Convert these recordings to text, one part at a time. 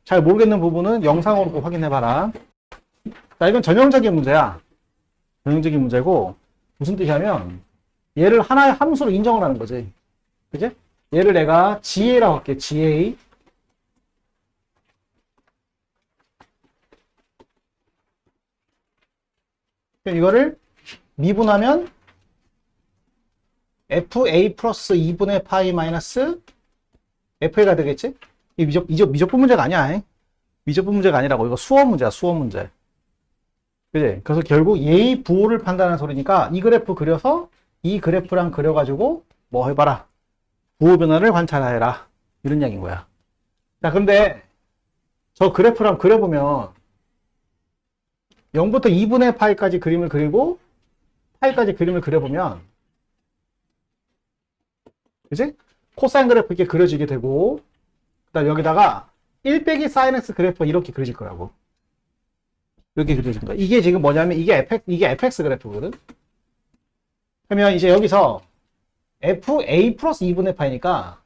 잘 모르겠는 부분은 영상으로 꼭 확인해봐라. 자, 이건 전형적인 문제야. 전형적인 문제고, 무슨 뜻이냐면, 얘를 하나의 함수로 인정을 하는 거지. 그지? 얘를 내가 GA라고 할게, GA. 이거를 미분하면 FA 플러스 2분의 파이 마이너스 FA가 되겠지? 이 미적분 문제가 아니야. 미적분 문제가 아니라고. 이거 수업 문제야, 수업 문제. 그지? 그래서 결국 예의 부호를 판단하는 소리니까 이 그래프 그려서 이 그래프랑 그려가지고 뭐 해봐라. 부호 변화를 관찰해라. 이런 이야기인 거야. 자, 근데 저 그래프랑 그려보면 0부터 2분의 파이까지 그림을 그리고 파이까지 그림을 그려보면 그지? 코사인 그래프 이렇게 그려지게 되고 그다음 여기다가 1 빼기 사인 x 그래프가 이렇게 그려질 거라고. 이렇게 그려진 거야. 이게 지금 뭐냐면 이게 fx 그래프거든. 그러면 이제 여기서 fa 플러스 2분의 파이니까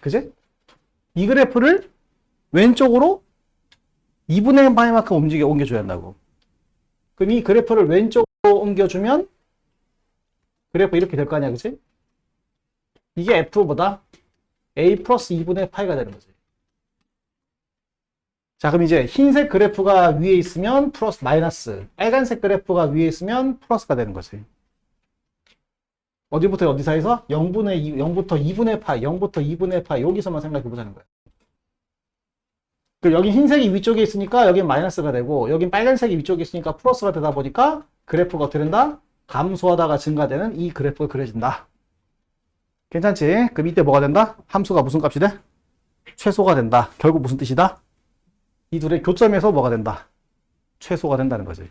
그지? 이 그래프를 왼쪽으로 2분의 파이만큼 옮겨줘야 한다고. 그럼 이 그래프를 왼쪽으로 옮겨주면 그래프 이렇게 될 거 아니야, 그치? 이게 f보다 a 플러스 2분의 파이가 되는 거지. 자, 그럼 이제 흰색 그래프가 위에 있으면 플러스 마이너스, 빨간색 그래프가 위에 있으면 플러스가 되는 거지. 어디부터 어디 사이에서? 0부터 2분의 파이, 0부터 2분의 파이 여기서만 생각해 보자는 거야. 여기 흰색이 위쪽에 있으니까 여긴 마이너스가 되고 여긴 빨간색이 위쪽에 있으니까 플러스가 되다 보니까 그래프가 어떻게 된다? 감소하다가 증가되는 이 그래프가 그려진다. 괜찮지? 그럼 이때 뭐가 된다? 함수가 무슨 값이 돼? 최소가 된다. 결국 무슨 뜻이다? 이 둘의 교점에서 뭐가 된다? 최소가 된다는 거지.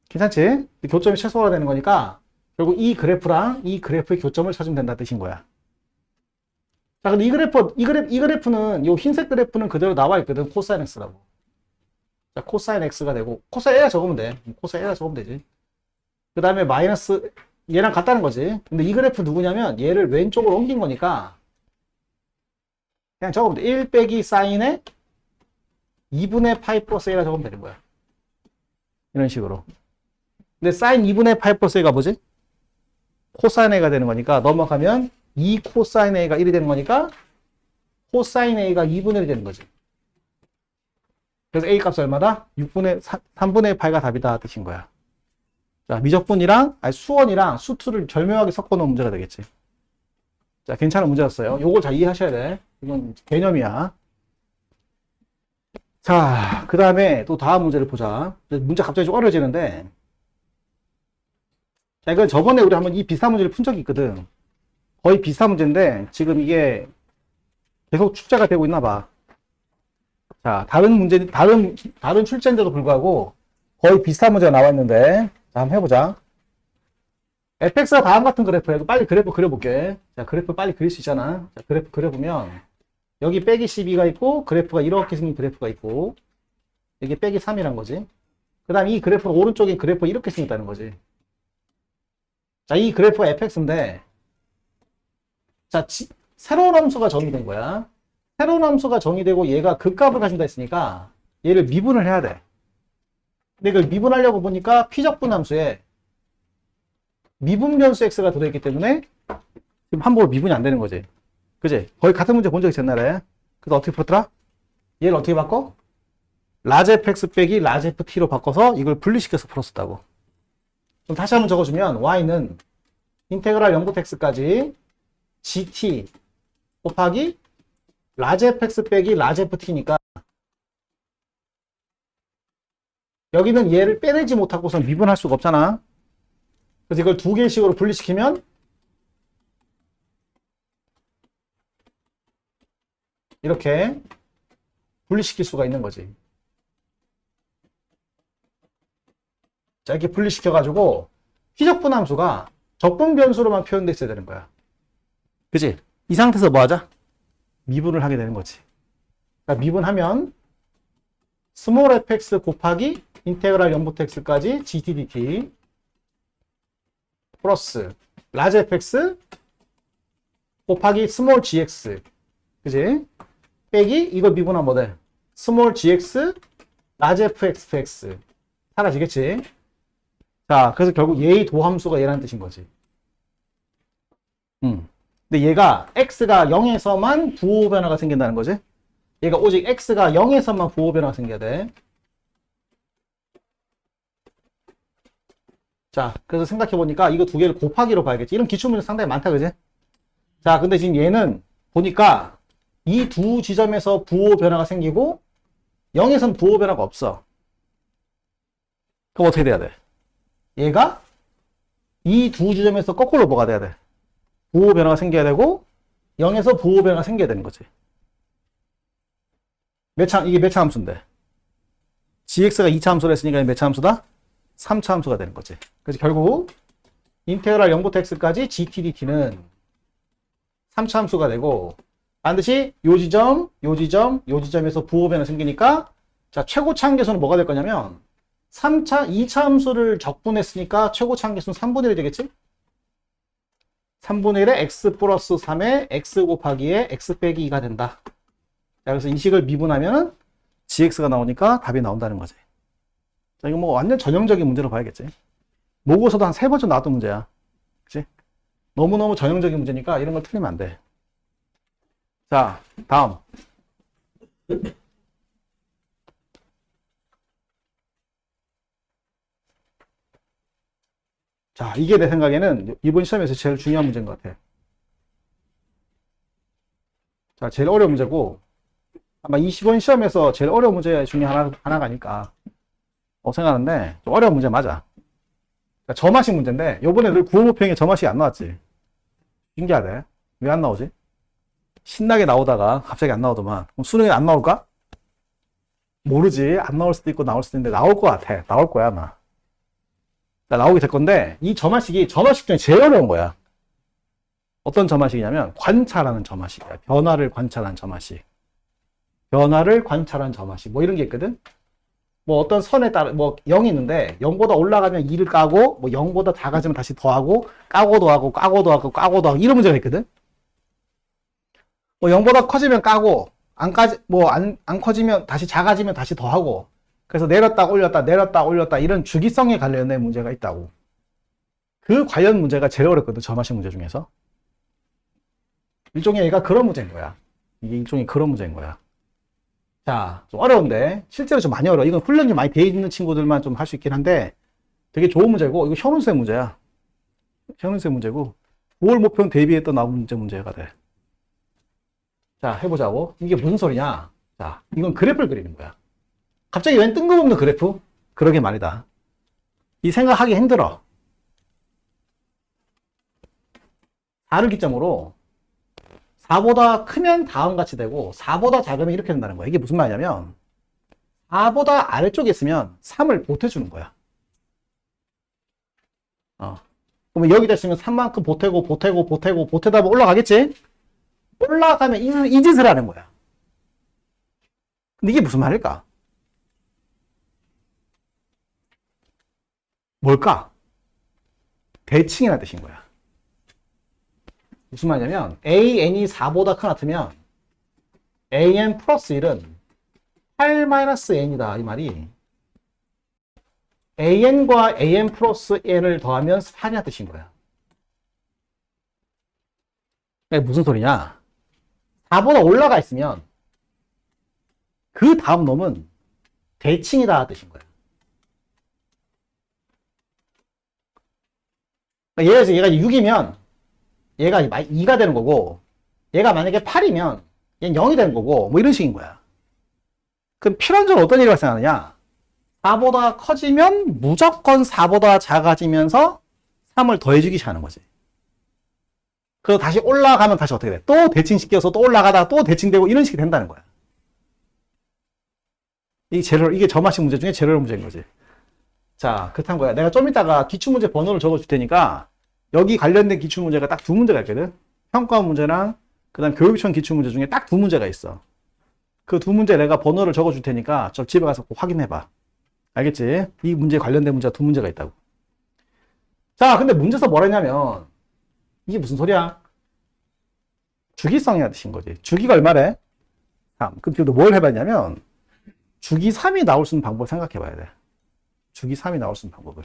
괜찮지? 교점이 최소가 되는 거니까 결국 이 그래프랑 이 그래프의 교점을 찾으면 된다는 뜻인 거야. 자, 근데 이 그래프는, 요 흰색 그래프는 그대로 나와 있거든. 코사인 x라고. 자, 코사인 x가 되고, 코사인 a가 적으면 돼. 코사인 a가 적으면 되지. 그 다음에 마이너스, 얘랑 같다는 거지. 근데 이 그래프 누구냐면, 얘를 왼쪽으로 옮긴 거니까, 그냥 적으면 돼. 1 빼기 사인에 2분의 파이 플러스 a라 적으면 되는 거야. 이런 식으로. 근데 사인 2분의 파이 플러스 a가 뭐지? 코사인 a가 되는 거니까, 넘어가면, 2 코사인 A가 1이 되는 거니까 코사인 A가 2분의 1이 되는 거지. 그래서 A 값이 얼마다? 3분의 8가 답이다 뜻인 거야. 자, 미적분이랑 수원이랑 수투를 절묘하게 섞어놓은 문제가 되겠지. 자, 괜찮은 문제였어요. 요걸 잘 이해하셔야 돼. 이건 개념이야. 자, 그 다음에 또 다음 문제를 보자. 문제 갑자기 좀 어려워지는데 자, 이건 저번에 우리 한번 이 비슷한 문제를 푼 적이 있거든. 거의 비슷한 문제인데 지금 이게 계속 출제가 되고 있나 봐. 자, 다른 출제인데도 불구하고 거의 비슷한 문제가 나와 있는데 자, 한번 해보자. fx가 다음 같은 그래프야. 빨리 그래프 그려볼게. 자, 그래프 빨리 그릴 수 있잖아. 자, 그래프 그려보면 여기 빼기 12가 있고 그래프가 이렇게 생긴 그래프가 있고 여기 빼기 3이란 거지. 그 다음 이 그래프 오른쪽에 그래프가 이렇게 생겼다는 거지. 자, 이 그래프가 fx인데 자, 새로운 함수가 정의된 거야. 새로운 함수가 정의되고 얘가 극값을 가진다 했으니까 얘를 미분을 해야 돼. 근데 이걸 미분하려고 보니까 피적분 함수에 미분 변수 x가 들어있기 때문에 지금 함부로 미분이 안 되는 거지. 그지? 거의 같은 문제 본 적 있어, 옛날에. 그래서 어떻게 풀었더라? 얘를 어떻게 바꿔? 라지 fx 빼기 라지 ft로 바꿔서 이걸 분리시켜서 풀었었다고. 그럼 다시 한번 적어주면 y는 인테그랄 0부터 x까지 gt 곱하기 라지 fx 빼기 라지 ft니까 여기는 얘를 빼내지 못하고선 미분할 수가 없잖아. 그래서 이걸 두 개의 식으로 분리시키면 이렇게 분리시킬 수가 있는 거지. 자, 이렇게 분리시켜가지고 피적분 함수가 적분 변수로만 표현되어 있어야 되는 거야. 그치? 이 상태에서 뭐 하자? 미분을 하게 되는 거지. 그러니까 미분하면 스몰 fx 곱하기 인테그랄 0부터 x까지 gt dt 플러스 라지 fx 곱하기 스몰 gx 그지? 빼기 이거 미분하면 뭐 돼? 스몰 gx, 라지 fx 사라지겠지? 자, 그래서 결국 얘의 도함수가 얘라는 뜻인 거지. 근데 얘가 x가 0에서만 부호 변화가 생긴다는 거지? 얘가 오직 x가 0에서만 부호 변화가 생겨야 돼. 자, 그래서 생각해보니까 이거 두 개를 곱하기로 봐야겠지. 이런 기출문제 상당히 많다, 그지? 자, 근데 지금 얘는 보니까 이 두 지점에서 부호 변화가 생기고 0에서는 부호 변화가 없어. 그럼 어떻게 돼야 돼? 얘가 이 두 지점에서 거꾸로 뭐가 돼야 돼? 부호 변화가 생겨야 되고 0에서 부호 변화가 생겨야 되는 거지. 이게 몇 차 함수인데? gx가 2차 함수를 했으니까 몇 차 함수다? 3차 함수가 되는 거지. 그래서 결국 인테그랄 0부터 x까지 gtdt는 3차 함수가 되고 반드시 요 지점, 요 지점, 요 지점에서 부호 변화 생기니까 자, 최고차 한계수는 뭐가 될 거냐면 2차 함수를 적분했으니까 최고차 한계수는 3분의 1이 되겠지? 3분의 1에 x 플러스 3에 x 곱하기에 x 빼기 2가 된다. 자, 그래서 이 식을 미분하면 gx가 나오니까 답이 나온다는 거지. 자, 이거 뭐 완전 전형적인 문제로 봐야겠지. 모고서도 한 3번쯤 나왔던 문제야. 그치? 너무너무 전형적인 문제니까 이런 걸 틀리면 안 돼. 자, 다음. 자, 이게 내 생각에는 이번 시험에서 제일 중요한 문제인 것 같아. 자, 제일 어려운 문제고 아마 20번 시험에서 제일 어려운 문제 중에 하나가 아닐까 생각하는데 좀 어려운 문제 맞아. 그러니까 점화식 문제인데 요번에 늘 구호모평에 점화식이 안 나왔지. 신기하네. 왜 안 나오지? 신나게 나오다가 갑자기 안 나오더만. 그럼 수능에 안 나올까? 모르지. 안 나올 수도 있고 나올 수도 있는데 나올 것 같아. 나올 거야 아마. 나오게 될 건데 이 점화식이 점화식 중에 제일 어려운 거야. 어떤 점화식이냐면 관찰하는 점화식이야. 변화를 관찰하는 점화식. 변화를 관찰하는 점화식. 뭐 이런 게 있거든. 뭐 어떤 선에 따라 뭐 0이 있는데 0보다 올라가면 2를 까고 뭐 0보다 작아지면 다시 더하고 까고도 하고 까고도 하고 까고도 하고 이런 문제가 있거든. 뭐 0보다 커지면 까고 안 커지면 다시 작아지면 다시 더하고 그래서 내렸다 올렸다 내렸다 올렸다 이런 주기성에 관련된 문제가 있다고. 그 관련 문제가 제일 어렵거든. 점화식 문제 중에서. 일종의 얘가 그런 문제인 거야. 이게 일종의 그런 문제인 거야. 자, 좀 어려운데 실제로 좀 많이 어려워. 이건 훈련이 많이 돼 있는 친구들만 좀 할 수 있긴 한데 되게 좋은 문제고 이거 현운세 문제야. 현운세 문제고 5월 목표는 대비했던 나온 문제가 돼. 자, 해보자고. 이게 무슨 소리냐? 자, 이건 그래프를 그리는 거야. 갑자기 웬 뜬금없는 그래프? 그러게 말이다. 이 생각하기 힘들어. 4를 기점으로 4보다 크면 다음같이 되고 4보다 작으면 이렇게 된다는 거야. 이게 무슨 말이냐면 4보다 아래쪽에 있으면 3을 보태주는 거야. 그러면 여기다 있으면 3만큼 보태다 보면 올라가겠지? 올라가면 이 짓을 하는 거야. 근데 이게 무슨 말일까? 뭘까? 대칭이라는 뜻인 거야. 무슨 말이냐면 AN이 4보다 크나트면 AN 플러스 1은 8 마이너스 N이다 이 말이 AN과 AN 플러스 N을 더하면 8이라는 뜻인 거야. 이게 무슨 소리냐? 4보다 올라가 있으면 그 다음 놈은 대칭이다 뜻인 거야. 얘가 6이면 얘가 2가 되는 거고 얘가 만약에 8이면 얘는 0이 되는 거고 뭐 이런 식인 거야. 그럼 필연적으로 어떤 일이 발생하느냐? 4보다 커지면 무조건 4보다 작아지면서 3을 더해주기 시작하는 거지. 그래서 다시 올라가면 다시 어떻게 돼? 또 대칭시켜서 또 올라가다가 또 대칭되고 이런 식이 된다는 거야. 이게 점화식 문제 중에 제일 어려운 문제인 거지. 자, 그렇다는 거야. 내가 좀 이따가 기출문제 번호를 적어줄 테니까 여기 관련된 기출문제가 딱 두 문제가 있거든. 평가 문제랑 그 다음 교육청 기출문제 중에 딱 두 문제가 있어. 그 두 문제 내가 번호를 적어줄 테니까 저 집에 가서 꼭 확인해봐. 알겠지? 이 문제에 관련된 문제가 두 문제가 있다고. 자, 근데 문제에서 뭐라 했냐면 이게 무슨 소리야? 주기성이라는 뜻인 거지. 주기가 얼마래? 3. 그럼 지금 뭘 해봤냐면 주기 3이 나올 수 있는 방법을 생각해 봐야 돼. 주기 3이 나올 수 있는 방법을.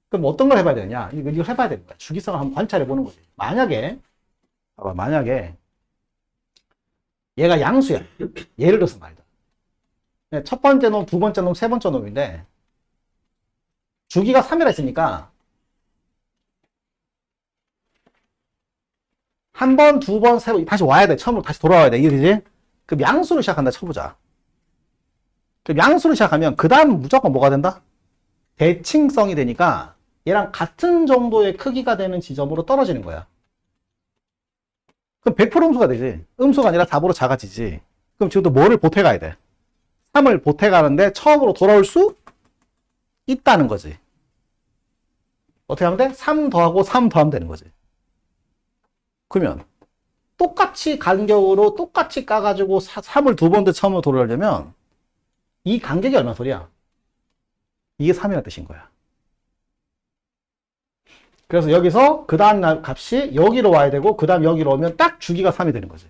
그럼 어떤 걸 해봐야 되냐? 이걸 해봐야 되는 거야. 주기성을 한번 관찰해 보는 거지. 만약에, 봐봐, 만약에 얘가 양수야. 예를 들어서 말이다. 첫 번째 놈, 두 번째 놈, 세 번째 놈인데 주기가 3이라 했으니까 한 번, 두 번, 세 번, 다시 와야 돼. 처음으로 다시 돌아와야 돼. 이해되지? 그럼 양수로 시작한다 쳐보자. 그럼 양수로 시작하면 그 다음 무조건 뭐가 된다? 대칭성이 되니까 얘랑 같은 정도의 크기가 되는 지점으로 떨어지는 거야. 그럼 100% 음수가 되지. 음수가 아니라 4보로 작아지지. 그럼 지금도 뭐를 보태가야 돼? 3을 보태가는데 처음으로 돌아올 수 있다는 거지. 어떻게 하면 돼? 3 더하고 3 더하면 되는 거지. 그러면 똑같이 간격으로 똑같이 까가지고 3을 두 번 더 처음으로 돌아오려면 이 간격이 얼마 소리야? 이게 3이라는 뜻인 거야. 그래서 여기서 그 다음 값이 여기로 와야 되고 그 다음 여기로 오면 딱 주기가 3이 되는 거지.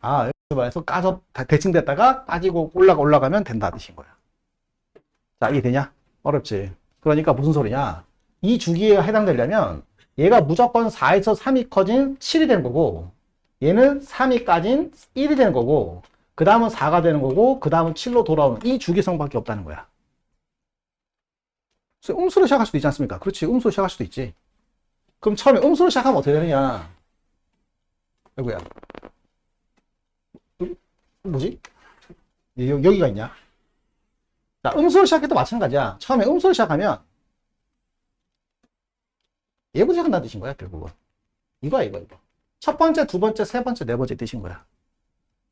아, 여기서 말해서 까져 대칭됐다가 빠지고 올라가면 된다 뜻인 거야. 자, 이게 되냐? 어렵지. 그러니까 무슨 소리냐? 이 주기에 해당되려면 얘가 무조건 4에서 3이 커진 7이 되는 거고 얘는 3이 까진 1이 되는 거고 그 다음은 4가 되는 거고 그 다음은 7로 돌아오는 이 주기성밖에 없다는 거야. 그래서 음수로 시작할 수도 있지 않습니까? 그렇지, 음수로 시작할 수도 있지. 그럼 처음에 음수로 시작하면 어떻게 되느냐? 아이고야. 뭐지? 여기가 있냐? 자, 음수로 시작해도 마찬가지야. 처음에 음수로 시작하면 예부지 한다는 뜻인 거야, 결국은. 이거. 첫 번째, 두 번째, 세 번째, 네 번째 뜻인 거야.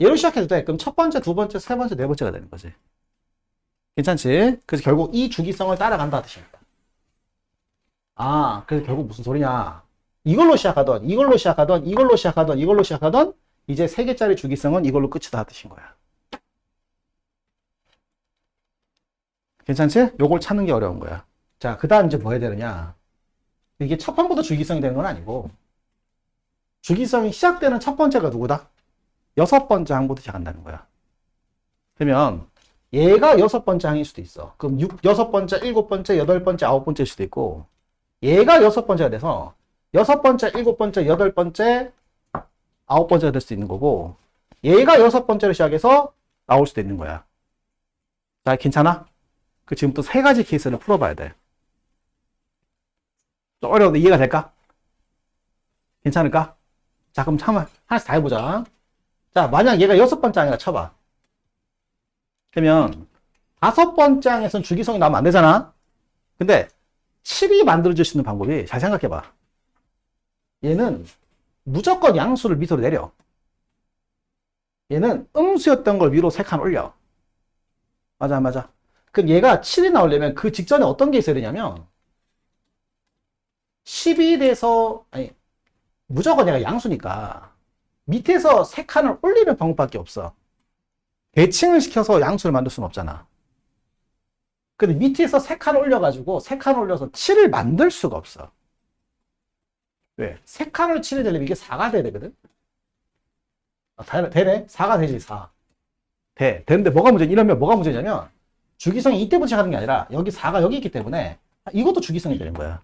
얘로 시작해도 돼. 그럼 첫 번째, 두 번째, 세 번째, 네 번째가 되는 거지. 괜찮지? 그래서 결국 이 주기성을 따라간다 뜻입니다. 아, 그래서 결국 무슨 소리냐? 이걸로 시작하던 이제 3개짜리 주기성은 이걸로 끝이다 뜻인 거야. 괜찮지? 요걸 찾는 게 어려운 거야. 자, 그 다음 이제 뭐 해야 되느냐? 이게 첫 번부터 주기성이 되는 건 아니고 주기성이 시작되는 첫 번째가 누구다? 6번째 항부터 시작한다는 거야. 그러면 얘가 6번째 항일 수도 있어. 그럼 6번째, 7번째, 8번째, 9번째일 수도 있고 얘가 6번째가 돼서 6번째, 7번째, 8번째, 9번째가 될 수도 있는 거고 얘가 6번째로 시작해서 나올 수도 있는 거야. 자, 괜찮아? 그 지금부터 3가지 케이스를 풀어봐야 돼. 좀 어려운데 이해가 될까? 괜찮을까? 자, 그럼 하나씩 다 해보자. 자, 만약 얘가 6번째 항이라 쳐봐. 그러면 5번째 항에서는 주기성이 나오면 안 되잖아? 근데 7이 만들어질 수 있는 방법이 잘 생각해봐. 얘는 무조건 양수를 밑으로 내려. 얘는 음수였던 걸 위로 3칸 올려. 맞아. 그럼 얘가 7이 나오려면 그 직전에 어떤 게 있어야 되냐면 10이 돼서 무조건 얘가 양수니까 밑에서 3칸을 올리는 방법밖에 없어. 대칭을 시켜서 양수를 만들 수는 없잖아. 근데 밑에서 3칸 올려가지고 3칸 올려서 7을 만들 수가 없어. 왜? 3칸을 7이 되려면 이게 4가 돼야 되거든? 되네? 4가 되지, 4. 되는데 뭐가 문제냐? 이러면 뭐가 문제냐면 주기성이 이때부터 시작하는 게 아니라 여기 4가 여기 있기 때문에 이것도 주기성이 되는 거야.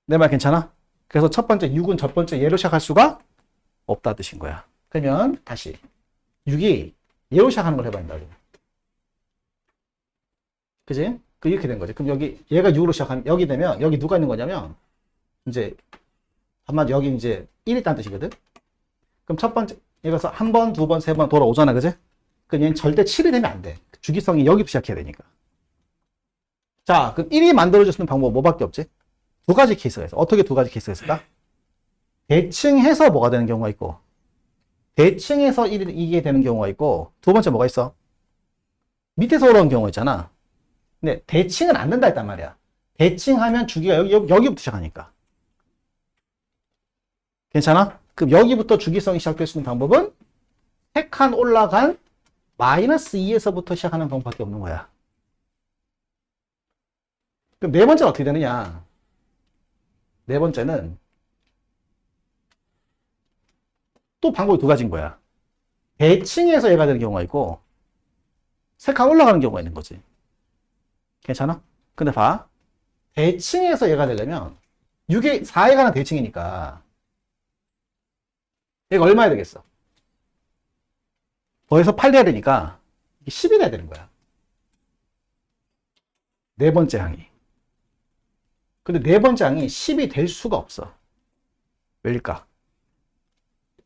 내 말 괜찮아? 그래서 첫 번째 6은 첫 번째 얘로 시작할 수가 없다 뜻인 거야. 그러면 다시 6이 얘로 시작하는 걸 해봐야 된다. 그지? 이렇게 된 거지. 그럼 여기 얘가 6으로 시작하면 여기 되면 여기 누가 있는 거냐면 이제 한마디 여기 이제 1이 있다는 뜻이거든. 그럼 첫 번째 여기서 한 번, 두 번, 세 번 돌아오잖아, 그지? 그럼 얘는 절대 7이 되면 안 돼. 주기성이 여기부터 시작해야 되니까. 자, 그럼 1이 만들어질 수 있는 방법 뭐밖에 없지? 2가지 케이스가 있어. 어떻게 2가지 케이스가 있을까? 대칭해서 뭐가 되는 경우가 있고 대칭해서 이게 되는 경우가 있고 두 번째 뭐가 있어? 밑에서 올라온 경우가 있잖아. 근데 대칭은 안 된다 했단 말이야. 대칭하면 주기가 여기부터 시작하니까. 괜찮아? 그럼 여기부터 주기성이 시작될 수 있는 방법은 3칸 올라간 -2에서부터 시작하는 방법밖에 없는 거야. 그럼 네 번째는 어떻게 되느냐? 네 번째는 또 방법이 두 가지인 거야. 대칭해서 얘가 되는 경우가 있고, 세 칸 올라가는 경우가 있는 거지. 괜찮아? 근데 봐. 대칭해서 얘가 되려면, 6에, 4에 관한 대칭이니까, 얘가 얼마야 되겠어? 더해서 8 돼야 되니까, 10이 돼야 되는 거야. 네 번째 항이. 근데 네 번째 항이 10이 될 수가 없어. 왜일까?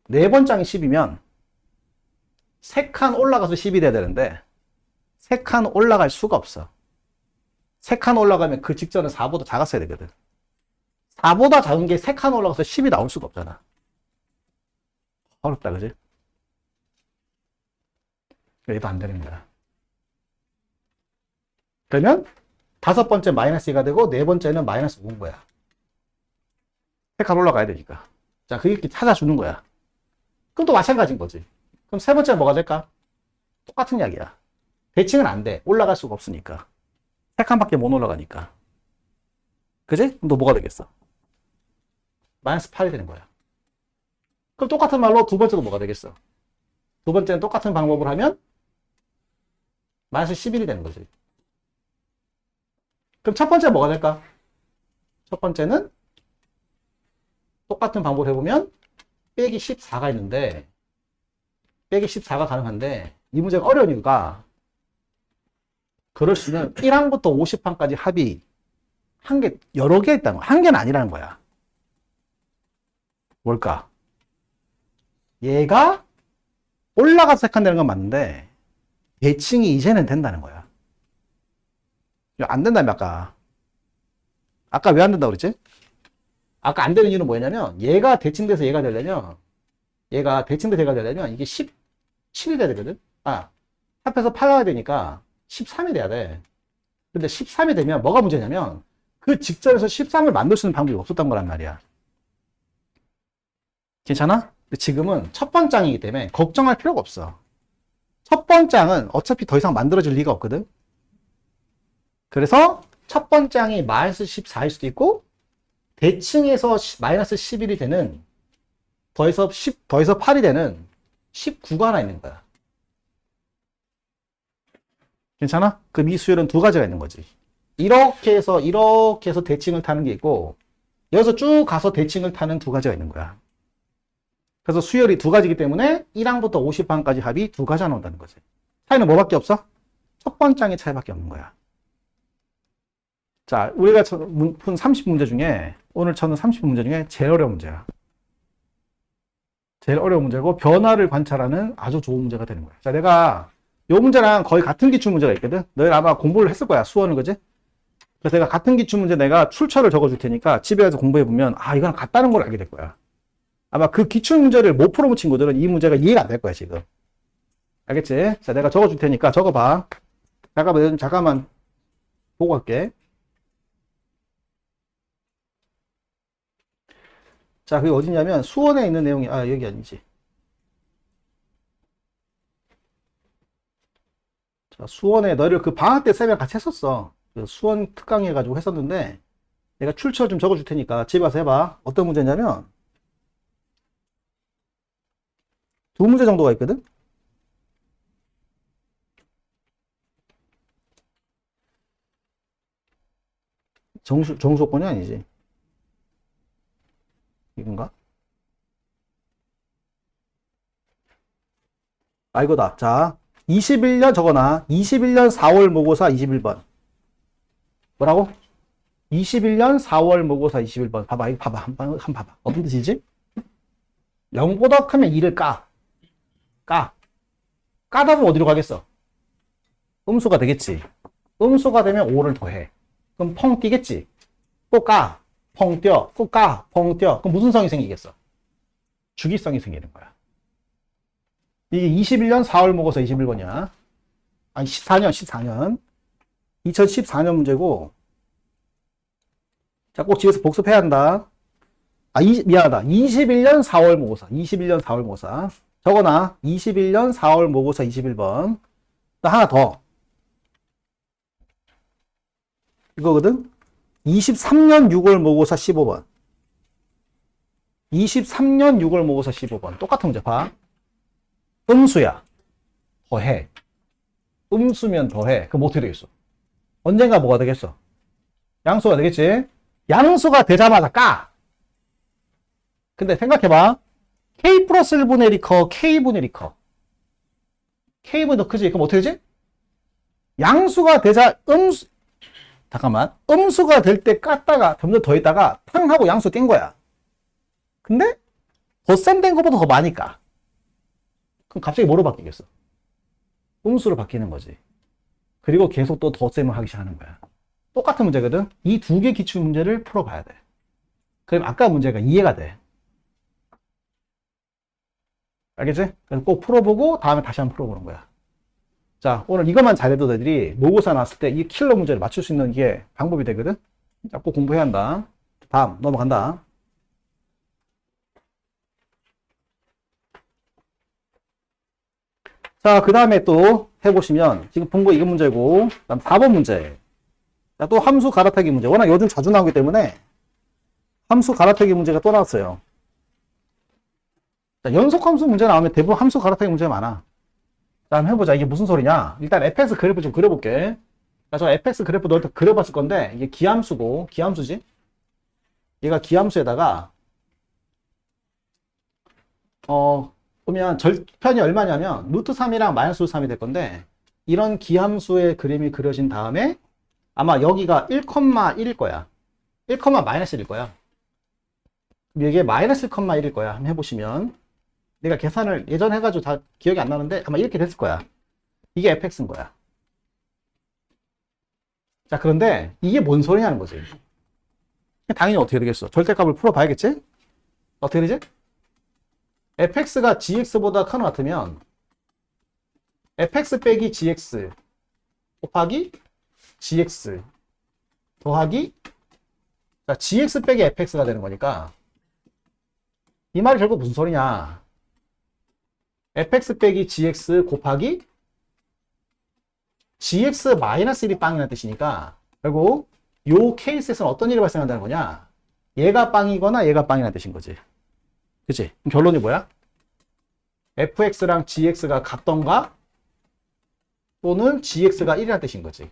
네 번째 항이 10이면, 세 칸 올라가서 10이 돼야 되는데, 세 칸 올라갈 수가 없어. 세 칸 올라가면 그 직전에 4보다 작았어야 되거든. 4보다 작은 게 세 칸 올라가서 10이 나올 수가 없잖아. 어렵다, 그지? 얘도 안 되는 거야. 그러면 다섯 번째 마이너스 2가 되고 네 번째는 마이너스 5인 거야. 세 칸 올라가야 되니까. 자, 그게 찾아주는 거야. 그럼 또 마찬가지인 거지. 그럼 세 번째는 뭐가 될까? 똑같은 이야기야. 대칭은 안 돼. 올라갈 수가 없으니까. 세 칸밖에 못 올라가니까. 그지? 그럼 또 뭐가 되겠어? 마이너스 8이 되는 거야. 그럼 똑같은 말로 두 번째도 뭐가 되겠어? 두 번째는 똑같은 방법을 하면 마이너스 11이 되는 거지. 그럼 첫 번째 뭐가 될까? 첫 번째는 똑같은 방법을 해보면 빼기 14가 있는데 빼기 14가 가능한데 이 문제가 어려운 이유가 그럴 수 있는 1항부터 50항까지 합이 한 개, 여러 개 있다는 거야. 한 개는 아니라는 거야. 뭘까? 얘가 올라가서 색한다는 건 맞는데 대칭이 이제는 된다는 거야. 안 된다며 아까. 아까 왜 안 된다고 그랬지? 아까 안 되는 이유는 뭐냐면 얘가 대칭돼서 얘가 되려면 얘가 대칭돼서 얘가 되려면 이게 17이 돼야 되거든? 아, 합해서 8가 되니까 13이 돼야 돼. 근데 13이 되면 뭐가 문제냐면 그 직전에서 13을 만들 수 있는 방법이 없었단 거란 말이야. 괜찮아? 근데 지금은 첫 번장이기 때문에 걱정할 필요가 없어. 첫 번장은 어차피 더 이상 만들어질 리가 없거든? 그래서 첫 번장이 마이너스 14일 수도 있고 대칭에서 마이너스 11이 되는 더해서 8이 되는 19가 하나 있는 거야. 괜찮아? 그럼 이 수열은 두 가지가 있는 거지. 이렇게 해서 대칭을 타는 게 있고 여기서 쭉 가서 대칭을 타는 두 가지가 있는 거야. 그래서 수열이 두 가지이기 때문에 1항부터 50항까지 합이 두 가지가 나온다는 거지. 차이는 뭐밖에 없어? 첫 번장의 차이밖에 없는 거야. 자, 우리가 푼 30문제 중에 오늘 쳐는 30문제 중에 제일 어려운 문제야. 제일 어려운 문제고 변화를 관찰하는 아주 좋은 문제가 되는 거야. 자, 내가 이 문제랑 거의 같은 기출 문제가 있거든. 너희 아마 공부를 했을 거야. 수원을, 그지? 그래서 내가 같은 기출 문제 내가 출처를 적어줄 테니까 집에 가서 공부해보면 아, 이거랑 같다는 걸 알게 될 거야. 아마 그 기출 문제를 못 풀어본 친구들은 이 문제가 이해가 안 될 거야, 지금. 알겠지? 자, 내가 적어줄 테니까 적어봐. 잠깐만 보고 갈게. 자, 그게 어디냐면 수원에 있는 내용이, 아, 여기 아니지. 자, 수원에 너희를 그 방학 때 쌤이랑 같이 했었어. 그 수원 특강 해가지고 했었는데 내가 출처 좀 적어줄 테니까 집에 가서 해봐. 어떤 문제냐면 두 문제 정도가 있거든? 정수권이 아니지. 이건가? 아, 이거다. 자, 21년 적어놔. 21년 4월 모고사 21번. 뭐라고? 21년 4월 모고사 21번. 봐봐, 이거 봐봐. 한번 봐봐. 어떤 뜻이지? 0보다 크면 2를 까. 까다 보면 어디로 가겠어? 음수가 되겠지. 음수가 되면 5를 더해. 그럼 펑 뛰겠지. 또 까. 펑 뛰어. 또 까. 펑 뛰어. 그럼 무슨 성이 생기겠어? 주기성이 생기는 거야. 이게 21년 4월 먹어서 21번이야. 아니, 14년. 2014년 문제고. 자, 꼭 집에서 복습해야 한다. 아, 미안하다. 21년 4월 모고사. 21년 4월 모고사. 적어놔. 21년 4월 모고사 21번. 또 하나 더. 이거거든? 23년 6월 모고사 15번. 23년 6월 모의고사 15번. 똑같은 문제 봐. 음수야. 더해. 음수면 더해. 그럼 어떻게 되겠어? 언젠가 뭐가 되겠어? 양수가 되겠지? 양수가 되자마자 까. 근데 생각해봐. K 플러스 1분의 1이 커, K분의 1이 커. K분이 더 크지? 그럼 어떻게 되지? 양수가 되자, 잠깐만. 음수가 될 때 깠다가, 점점 더 있다가, 탕 하고 양수 깬 거야. 근데, 더 쌤 된 것보다 더 많이 까. 그럼 갑자기 뭐로 바뀌겠어? 음수로 바뀌는 거지. 그리고 계속 또 더 쌤을 하기 시작하는 거야. 똑같은 문제거든? 이 두 개 기출 문제를 풀어봐야 돼. 그럼 아까 문제가 이해가 돼. 알겠지? 그래서 꼭 풀어보고 다음에 다시 한번 풀어보는 거야. 자, 오늘 이것만 잘해도 애들이 모의고사 나왔을 때 이 킬러 문제를 맞출 수 있는 게 방법이 되거든? 자, 꼭 공부해야 한다. 다음, 넘어간다. 자, 그 다음에 또 해보시면, 지금 본 거 이거 문제고, 그 다음 4번 문제. 자, 또 함수 갈아타기 문제. 워낙 요즘 자주 나오기 때문에, 함수 갈아타기 문제가 또 나왔어요. 자, 연속 함수 문제 나오면 대부분 함수 갈아타기 문제가 많아. 자, 한번 해보자. 이게 무슨 소리냐? 일단 fx 그래프 좀 그려볼게. 자, 저 fx 그래프 너한테 그려봤을 건데, 이게 기함수고, 기함수지? 얘가 기함수에다가, 보면 절편이 얼마냐면, 루트 3이랑 마이너스 루트 3이 될 건데, 이런 기함수의 그림이 그려진 다음에, 아마 여기가 1,1일 거야. 1, 마이너스 1일 거야. 이게 마이너스 1,1일 거야. 한번 해보시면. 내가 계산을 예전에 해가지고 다 기억이 안 나는데 아마 이렇게 됐을 거야. 이게 fx인 거야. 자, 그런데 이게 뭔 소리냐는 거지. 당연히 어떻게 되겠어? 절대값을 풀어봐야겠지? 어떻게 되지? fx가 gx보다 크거나 같으면 fx 빼기 gx 곱하기 gx 더하기 자, gx 빼기 fx가 되는 거니까 이 말이 결국 무슨 소리냐? fx 빼기 gx 곱하기 gx 마이너스 1이 빵이라는 뜻이니까 결국 요 케이스에서는 어떤 일이 발생한다는 거냐? 얘가 빵이거나 얘가 빵이라는 뜻인 거지. 그치? 그럼 결론이 뭐야? fx랑 gx가 같던가 또는 gx가 1이라는 뜻인 거지.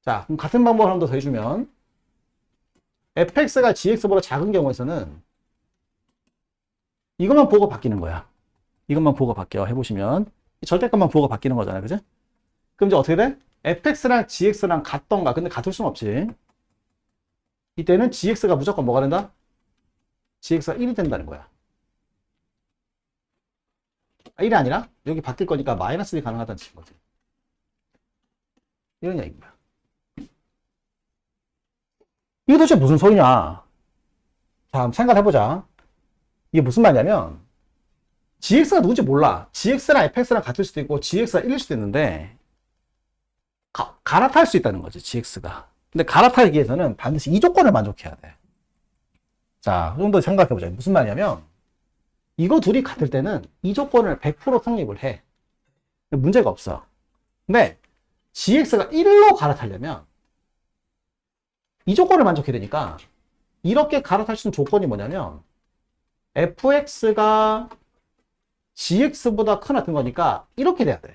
자, 그럼 같은 방법을 한 번 더 해주면 fx가 gx보다 작은 경우에서는 이것만 보고 바뀌는 거야. 이것만 보고 바뀌어. 해보시면 절대값만 보고 바뀌는 거잖아요. 그죠? 그럼 이제 어떻게 돼? fx랑 gx랑 같던가. 근데 같을 수는 없지. 이때는 gx가 무조건 뭐가 된다? gx가 1이 된다는 거야. 1이 아니라 여기 바뀔 거니까 마이너스 1이 가능하다는 뜻인 거지. 이런 얘기입니다. 이게 도대체 무슨 소리냐? 자, 한번 생각해보자. 이게 무슨 말이냐면 gx가 누군지 몰라. gx랑 fx랑 같을 수도 있고 gx가 1일 수도 있는데 갈아탈 수 있다는 거지, gx가. 근데 갈아타기 위해서는 반드시 이 조건을 만족해야 돼. 자, 좀 더 생각해보자. 무슨 말이냐면 이거 둘이 같을 때는 이 조건을 100% 성립을 해. 문제가 없어. 근데 gx가 1로 갈아타려면 이 조건을 만족해야 되니까 이렇게 갈아탈 수 있는 조건이 뭐냐면 fx가 gx보다 크나 같은 거니까 이렇게 돼야 돼.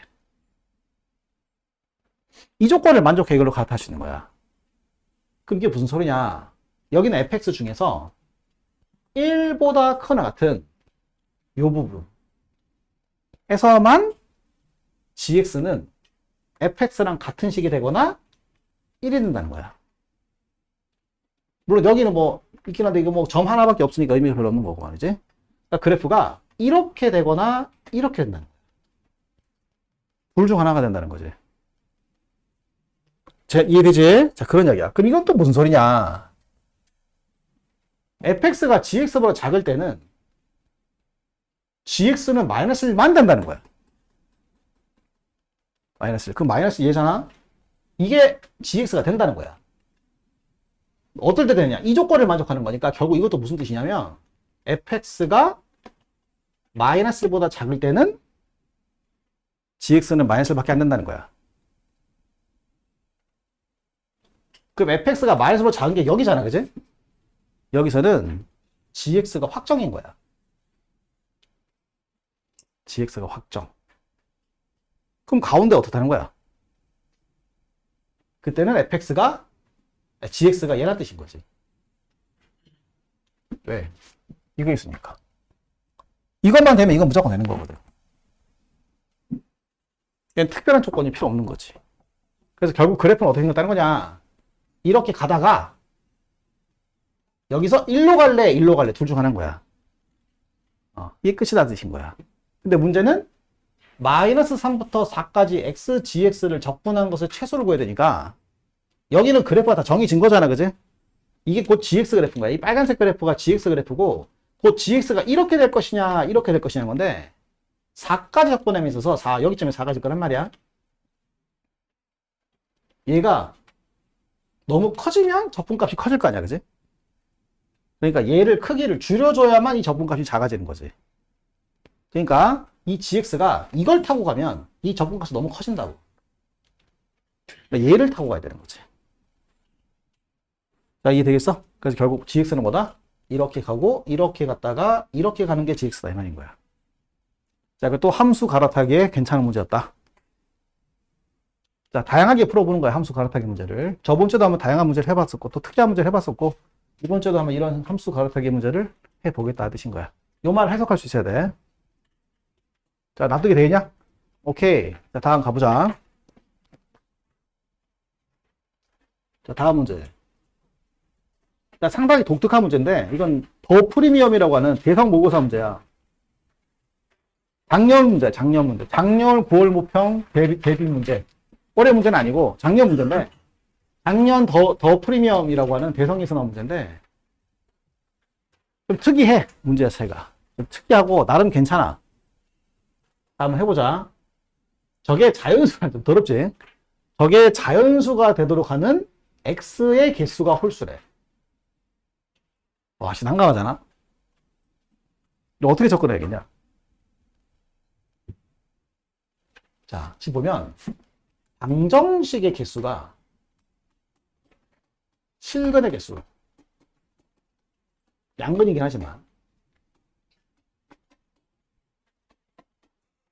이 조건을 만족해 이걸로 갈아탈 수 있는 거야. 그럼 이게 무슨 소리냐? 여기는 fx 중에서 1보다 크나 같은 이 부분에서만 gx는 fx랑 같은 식이 되거나 1이 된다는 거야. 물론 여기는 뭐 있긴 한데 이거 뭐 점 하나밖에 없으니까 의미가 별로 없는 거고 말이지. 그러니까 그래프가 이렇게 되거나 이렇게 된다는 거야. 둘 중 하나가 된다는 거지. 이해되지? 자, 그런 이야기야. 그럼 이건 또 무슨 소리냐? fx가 gx보다 작을 때는 gx는 마이너스 1만 된다는 거야. 마이너스 1. 그럼 마이너스 2잖아? 이게 gx가 된다는 거야. 어떨 때 되느냐? 이 조건을 만족하는 거니까 결국 이것도 무슨 뜻이냐면 fx가 마이너스보다 작을 때는 gx는 마이너스밖에 안 된다는 거야. 그럼 fx가 마이너스보다 작은 게 여기잖아, 그지? 여기서는 gx가 확정인 거야. gx가 확정. 그럼 가운데 어떻게 하는 거야? 그때는 gx가 얘란 뜻인 거지. 왜? 이거 있으니까. 이것만 되면 이건 무조건 되는 거거든. 얘는 특별한 조건이 필요 없는 거지. 그래서 결국 그래프는 어떻게 생겼다는 거냐? 이렇게 가다가 여기서 1로 갈래, 1로 갈래 둘 중 하나인 거야. 이게 끝이다 뜻인 거야. 근데 문제는 마이너스 3부터 4까지 x, gx를 적분한 것을 최소를 구해야 되니까 여기는 그래프가 다 정해진 거잖아, 그지? 이게 곧 gx 그래프인 거야. 이 빨간색 그래프가 gx 그래프고 곧 gx가 이렇게 될 것이냐, 이렇게 될 것이냐는 건데 4까지 적분함이 있어서 4, 여기쯤에 4가 질 거란 말이야. 얘가 너무 커지면 적분값이 커질 거 아니야, 그지? 그러니까 얘를 크기를 줄여줘야만 이 적분값이 작아지는 거지. 그러니까 이 gx가 이걸 타고 가면 이 적분값이 너무 커진다고. 그러니까 얘를 타고 가야 되는 거지. 자, 이해되겠어? 그래서 결국 gx는 뭐다? 이렇게 가고 이렇게 갔다가 이렇게 가는 게 gx다 이 말인 거야. 자, 그 또 함수 갈아타기에 괜찮은 문제였다. 자, 다양하게 풀어보는 거야, 함수 갈아타기 문제를. 저번 주에도 한번 다양한 문제를 해봤었고 또 특이한 문제를 해봤었고 이번 주에도 한번 이런 함수 갈아타기 문제를 해보겠다 뜻인 거야. 요 말 해석할 수 있어야 돼. 자, 납득이 되겠냐? 오케이. 자, 다음 가보자. 자, 다음 문제. 자, 상당히 독특한 문제인데 이건 더 프리미엄이라고 하는 대성 모의고사 문제야. 작년 문제, 작년 문제. 작년 9월 모평 대비 문제. 올해 문제는 아니고 작년 문제인데 작년 더 프리미엄이라고 하는 대성에서 나온 문제인데 좀 특이해, 문제 자체가. 좀 특이하고 나름 괜찮아. 한번 해보자. 저게 자연수가 좀 더럽지? 저게 자연수가 되도록 하는 x의 개수가 홀수래. 와, 난감하잖아? 이거 어떻게 접근해야겠냐? 자, 지금 보면 방정식의 개수가 실근의 개수. 양근이긴 하지만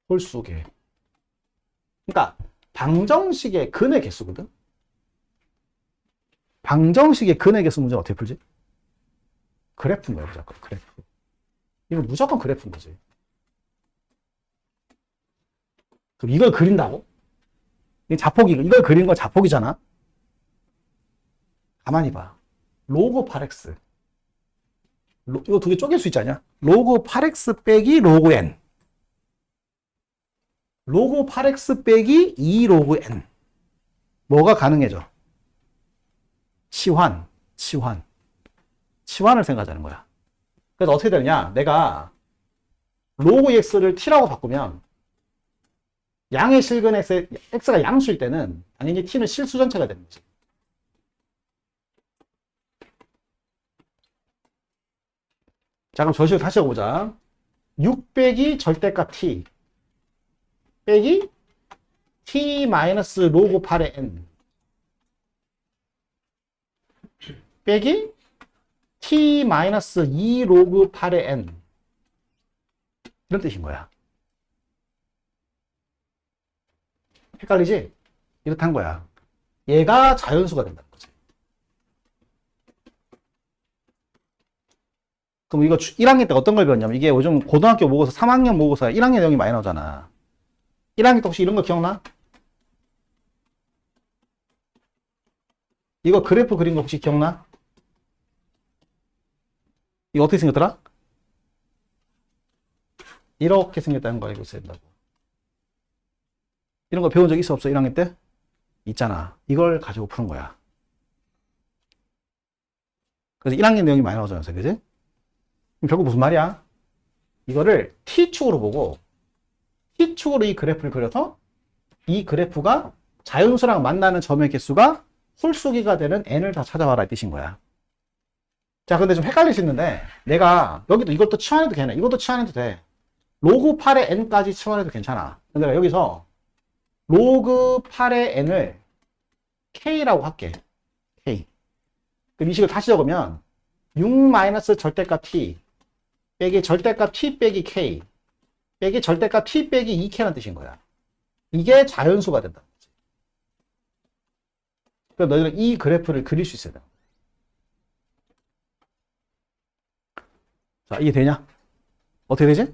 홀수계. 그러니까 방정식의 근의 개수거든. 방정식의 근의 개수 문제는 어떻게 풀지? 그래프인 거야, 무조건. 그래프. 이건 무조건 그래프인 거지. 그럼 이걸 그린다고? 이걸 그리는 건 자폭이잖아? 가만히 봐. 로그 8x. 이거 두 개 쪼갤 수 있지 않냐? 로그 8x 빼기 로그 n. 로그 8x 빼기 2 로그 n. 뭐가 가능해져? 치환. 치환을 생각하자는 거야. 그래서 어떻게 되느냐? 내가 로그 x를 t라고 바꾸면 양의 실근 x가 양수일 때는 당연히 t는 실수 전체가 되는 거지. 자, 그럼 저식을 다시 해보자. 6 빼기 절대값 t 빼기 t 마이너스 로그 8의 n 빼기 t 마이너스 2 로그 8의 n 이런 뜻인 거야. 헷갈리지? 이렇단 거야. 얘가 자연수가 된다는 거지. 그럼 이거 1학년 때 어떤 걸 배웠냐면 이게 요즘 고등학교 모의고사 3학년 모의고사 1학년 내용이 많이 나오잖아. 1학년 때 혹시 이런 거 기억나? 이거 그래프 그린 거 혹시 기억나? 이거 어떻게 생겼더라? 이렇게 생겼다는 거 알고 있어야 된다고. 이런 거 배운 적 있어 없어? 1학년 때? 있잖아. 이걸 가지고 푸는 거야. 그래서 1학년 내용이 많이 나오잖아, 그지? 그럼 결국 무슨 말이야? 이거를 t축으로 보고 t축으로 이 그래프를 그려서 이 그래프가 자연수랑 만나는 점의 개수가 홀수기가 되는 n을 다 찾아와라 이 뜻인 거야. 자, 근데 좀 헷갈릴 수 있는데 내가 여기도 이것도 치환해도 되네. 이것도 치환해도 돼. 로그 8의 n까지 치환해도 괜찮아. 근데 내가 여기서 로그 8의 n을 k라고 할게. k. 그럼 이 식을 다시 적으면 6 마이너스 절대값 t 빼기 절대값 t 빼기 k 빼기 절대값 t 빼기 2k라는 뜻인 거야. 이게 자연수가 된다. 그러니까 너희들은 이 그래프를 그릴 수 있어야 돼. 자, 이게 되냐? 어떻게 되지?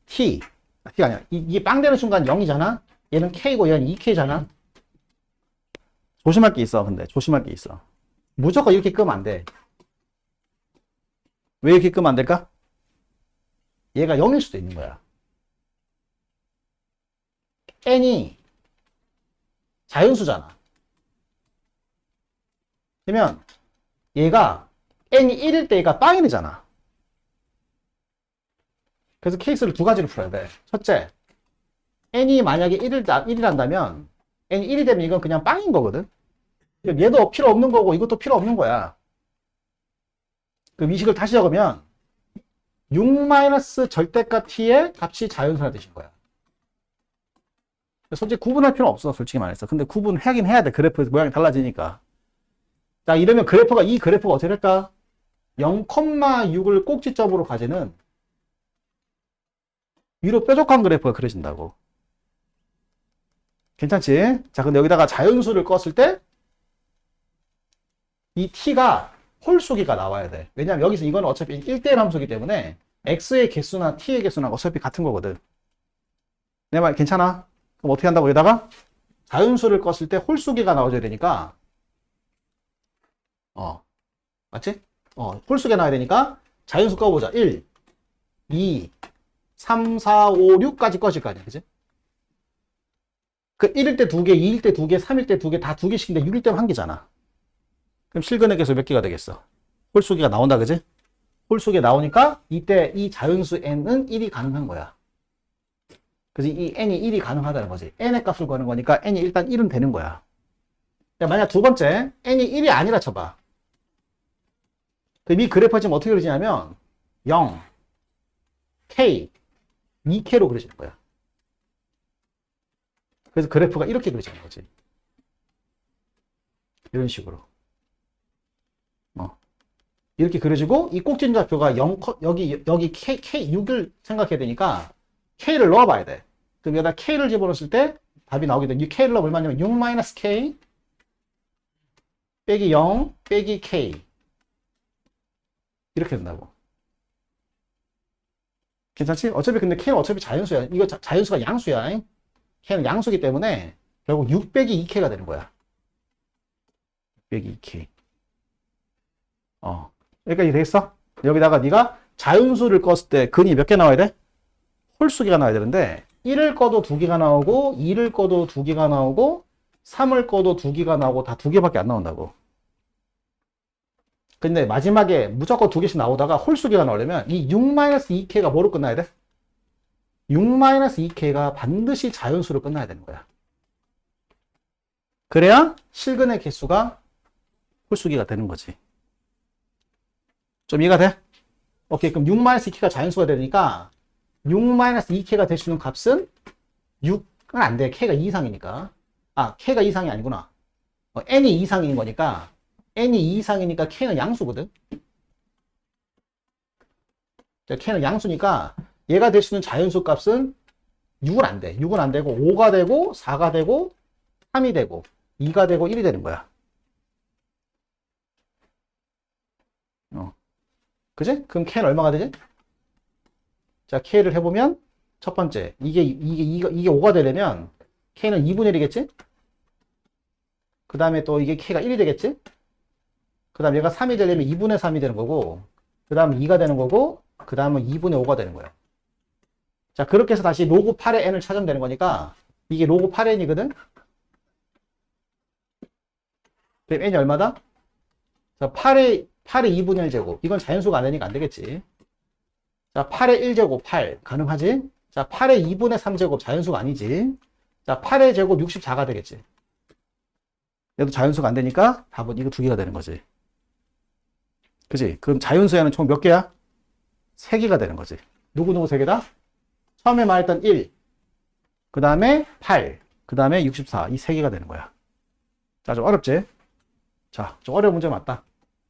T가 아니야. 이게 빵 되는 순간 0이잖아? 얘는 K고 얘는 2K잖아? 조심할 게 있어, 근데. 조심할 게 있어. 무조건 이렇게 끄면 안 돼. 왜 이렇게 끄면 안 될까? 얘가 0일 수도 있는 거야. n이 자연수잖아. 그러면 얘가 n이 1일 때 얘가 빵이 되잖아. 그래서 케이스를 두 가지로 풀어야 돼. 첫째, n이 만약에 1이란다면 n이 1이 되면 이건 그냥 빵인 거거든. 얘도 필요 없는 거고 이것도 필요 없는 거야. 그 미식을 다시 적으면 6 마이너스 절대값 t의 값이 자연수라 되신 거야. 솔직히 구분할 필요는 없어, 솔직히 말해서. 근데 구분하긴 해야 돼. 그래프 모양이 달라지니까. 자, 이러면 이 그래프가 어떻게 될까? 0,6을 꼭지점으로 가지는 위로 뾰족한 그래프가 그려진다고. 괜찮지? 자, 근데 여기다가 자연수를 껐을 때 이 t가 홀수기가 나와야 돼. 왜냐면 여기서 이건 어차피 1대1 함수이기 때문에 x의 개수나 t의 개수나 어차피 같은 거거든. 내 말 괜찮아? 그럼 어떻게 한다고? 여기다가 자연수를 껐을 때 홀수기가 나와줘야 되니까 맞지? 홀수기가 나와야 되니까 자연수 꺼보자. 1, 2, 3, 4, 5, 6까지 꺼질 거 아니야. 그지? 그 1일 때 2개, 2일 때 2개, 3일 때 2개, 다 2개씩인데 6일 때면 1개잖아. 그럼 실근의 개수 몇 개가 되겠어? 홀수기가 나온다. 그지? 홀수기 나오니까 이때 이 자연수 n은 1이 가능한 거야. 그래서 이 n이 1이 가능하다는 거지. n의 값을 구하는 거니까 n이 일단 1은 되는 거야. 만약 두 번째 n이 1이 아니라 쳐봐. 그럼 이 그래프가 지금 어떻게 그려지냐면 0, k, 2k로 그려지는 거야. 그래서 그래프가 이렇게 그려지는 거지. 이런 식으로. 이렇게 그려지고 이 꼭지점좌표가 0, 여기 k 6을 생각해야 되니까 k를 넣어봐야 돼. 그럼 여기다 k를 집어넣었을 때 답이 나오게 돼. 이 k를 넣으면 얼마냐면 6-k 빼기 0 빼기 k 이렇게 된다고. 괜찮지? 어차피 근데 k는 어차피 자연수야. 이거 자연수가 양수야. k는 양수기 때문에 결국 6 빼기 2k가 되는 거야. 6 빼기 2k. 여기까지 되겠어? 여기다가 네가 자연수를 껐을 때 근이 몇 개 나와야 돼? 홀수기가 나와야 되는데 1을 꺼도 2개가 나오고 2를 꺼도 2개가 나오고 3을 꺼도 2개가 나오고 다 2개밖에 안 나온다고. 근데 마지막에 무조건 2개씩 나오다가 홀수기가 나오려면 이 6-2k가 뭐로 끝나야 돼? 6-2k가 반드시 자연수로 끝나야 되는 거야. 그래야 실근의 개수가 홀수기가 되는 거지. 좀 이해가 돼? 오케이, 그럼 6-2k가 자연수가 되니까 6-2k가 될 수 있는 값은 6은 안 돼. k가 2 이상이니까. k가 2 이상이 아니구나. n이 2 이상인 거니까 n이 2 이상이니까 k는 양수거든. k는 양수니까 얘가 될 수 있는 자연수 값은 6은 안 돼. 6은 안 되고 5가 되고 4가 되고 3이 되고 2가 되고 1이 되는 거야. 그지? 그럼 k는 얼마가 되지? 자, k를 해보면 첫 번째 이게 5가 되려면 k는 2분의 1이겠지? 그 다음에 또 이게 k가 1이 되겠지? 그 다음 얘가 3이 되려면 2분의 3이 되는 거고 그 다음은 2가 되는 거고 그 다음은 2분의 5가 되는 거야. 자, 그렇게 해서 다시 로그 8의 n을 찾으면 되는 거니까 이게 로그 8의 n이거든? 그럼 n이 얼마다? 자, 8의 2분의 1제곱. 이건 자연수가 안 되니까 안 되겠지. 자, 8의 1제곱 8. 가능하지? 자, 8의 2분의 3제곱 자연수가 아니지. 자, 8의 제곱 64가 되겠지. 얘도 자연수가 안 되니까 답은 이거 2개가 되는 거지. 그지? 그럼 자연수에는 총 몇 개야? 3개가 되는 거지. 누구누구 3개다? 처음에 말했던 1, 그 다음에 8, 그 다음에 64. 이 3개가 되는 거야. 자, 좀 어렵지? 자, 좀 어려운 문제 맞다.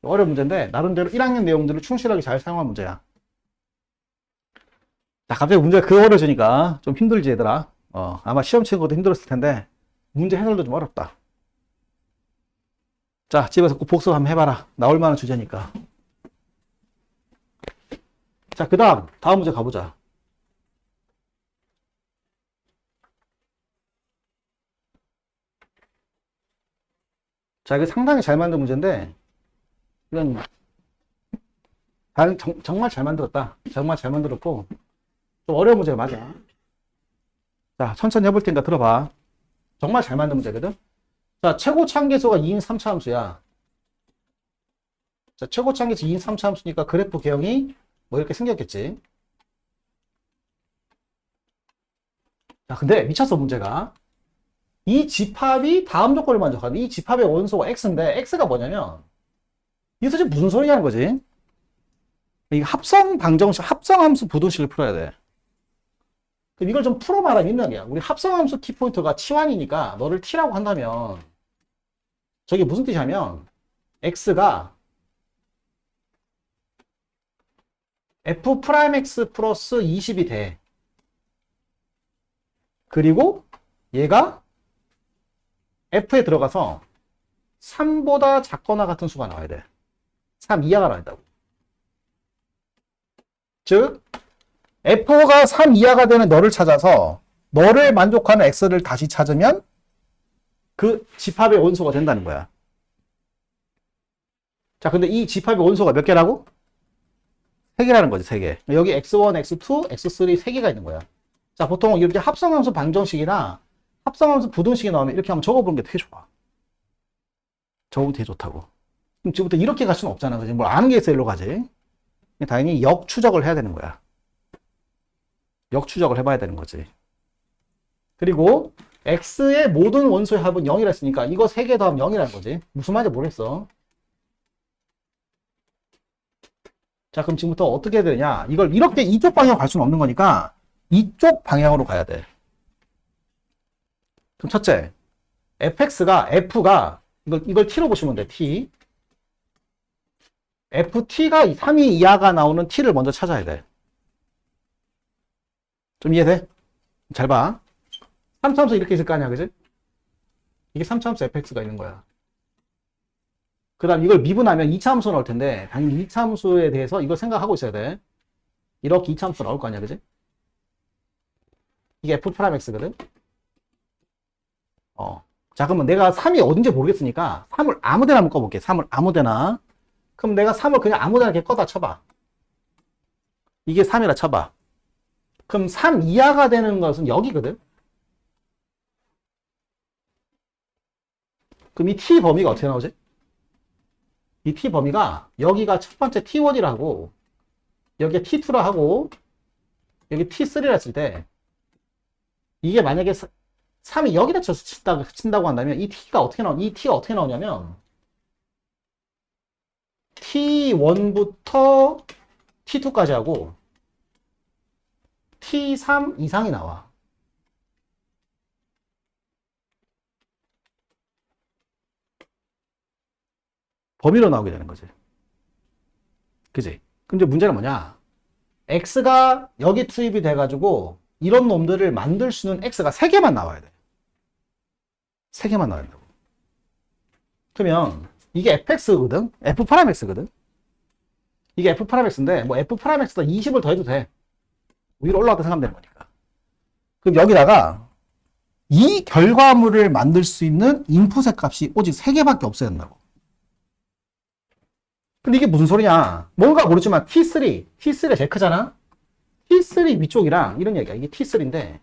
어려운 문제인데 나름대로 1학년 내용들을 충실하게 잘 사용한 문제야. 자, 갑자기 문제가 어려워지니까 좀 힘들지 얘들아. 아마 시험 치는 것도 힘들었을 텐데 문제 해설도 좀 어렵다. 자, 집에서 꼭 복습 한번 해봐라. 나올 만한 주제니까. 자, 그 다음 문제 가보자. 자, 이거 상당히 잘 만든 문제인데 이건 정말 잘 만들었다. 정말 잘 만들었고 좀 어려운 문제가 맞아. 자, 천천히 해볼 테니까 들어봐. 정말 잘 만든 문제거든. 자, 최고 참계수가 2인 3차 함수야. 자, 최고 참계수 2인 3차 함수니까 그래프 개형이 뭐 이렇게 생겼겠지. 자, 근데 미쳤어 문제가. 이 집합이 다음 조건을 만족하는 이 집합의 원소가 x인데 x가 뭐냐면 이게 도대체 무슨 소리냐는 거지. 이 합성함수 부등식을 풀어야 돼. 그럼 이걸 좀 풀어봐라 민낯이야. 우리 합성함수 키포인트가 t1이니까 너를 t라고 한다면 저게 무슨 뜻이냐면 x가 f'x 플러스 20이 돼. 그리고 얘가 f에 들어가서 3보다 작거나 같은 수가 나와야 돼. 3 이하가 나온다고. 즉 f가 3 이하가 되는 너를 찾아서 너를 만족하는 x를 다시 찾으면 그 집합의 원소가 된다는 거야. 자, 근데 이 집합의 원소가 몇 개라고? 3개라는 거지, 3개. 여기 x1, x2, x3 3개가 있는 거야. 자, 보통 이렇게 합성함수 방정식이나 합성함수 부등식이 나오면 이렇게 한번 적어보는 게 되게 좋아. 적어보기 되게 좋다고. 그럼 지금부터 이렇게 갈 수는 없잖아. 그지? 뭘 아는 게 있어, 일로 가지. 당연히 역추적을 해야 되는 거야. 역추적을 해봐야 되는 거지. 그리고 x의 모든 원소의 합은 0이라 했으니까 이거 3개 더하면 0이라는 거지. 무슨 말인지 모르겠어. 자, 그럼 지금부터 어떻게 해야 되냐. 이걸 이렇게 이쪽 방향으로 갈 수는 없는 거니까 이쪽 방향으로 가야 돼. 그럼 첫째, f가 이걸 t로 보시면 돼. t. ft가 3이 이하가 나오는 t를 먼저 찾아야 돼. 좀 이해돼? 잘 봐. 3차함수 이렇게 있을 거 아니야, 그지? 이게 3차함수 fx가 있는 거야. 그 다음 이걸 미분하면 2차함수 나올 텐데 당연히 2차함수에 대해서 이걸 생각하고 있어야 돼. 이렇게 2차함수 나올 거 아니야, 그지? 이게 f'x거든? 자, 그러면 내가 3이 어딘지 모르겠으니까 3을 아무데나 묶어볼게. 3을 아무데나. 그럼 내가 3을 그냥 아무데나 이렇게 꺼다 쳐봐. 이게 3이라 쳐봐. 그럼 3 이하가 되는 것은 여기거든? 그럼 이 t 범위가 어떻게 나오지? 이 t 범위가 여기가 첫 번째 t1이라고 여기에 t2라 하고 여기 t3라 했을 때 이게 만약에 3이 여기다 쳐서 친다고 한다면 이 t가 어떻게 나오냐면 t1부터 t2까지 하고 t3 이상이 나와. 범위로 나오게 되는 거지. 그지? 그럼 이제 문제는 뭐냐? x가 여기 투입이 돼가지고 이런 놈들을 만들 수 있는 x가 3개만 나와야 돼. 3개만 나와야 된다고. 그러면 이게 fx거든? f'x거든? 이게 f'x인데 뭐 f'x다 20을 더해도 돼. 위로 올라갔다 생각하면 되는 거니까. 그럼 여기다가 이 결과물을 만들 수 있는 인풋의 값이 오직 3개밖에 없어야 된다고. 근데 이게 무슨 소리냐? 뭔가 모르지만 T3가 제일 크잖아? T3 위쪽이랑 이런 얘기야. 이게 T3인데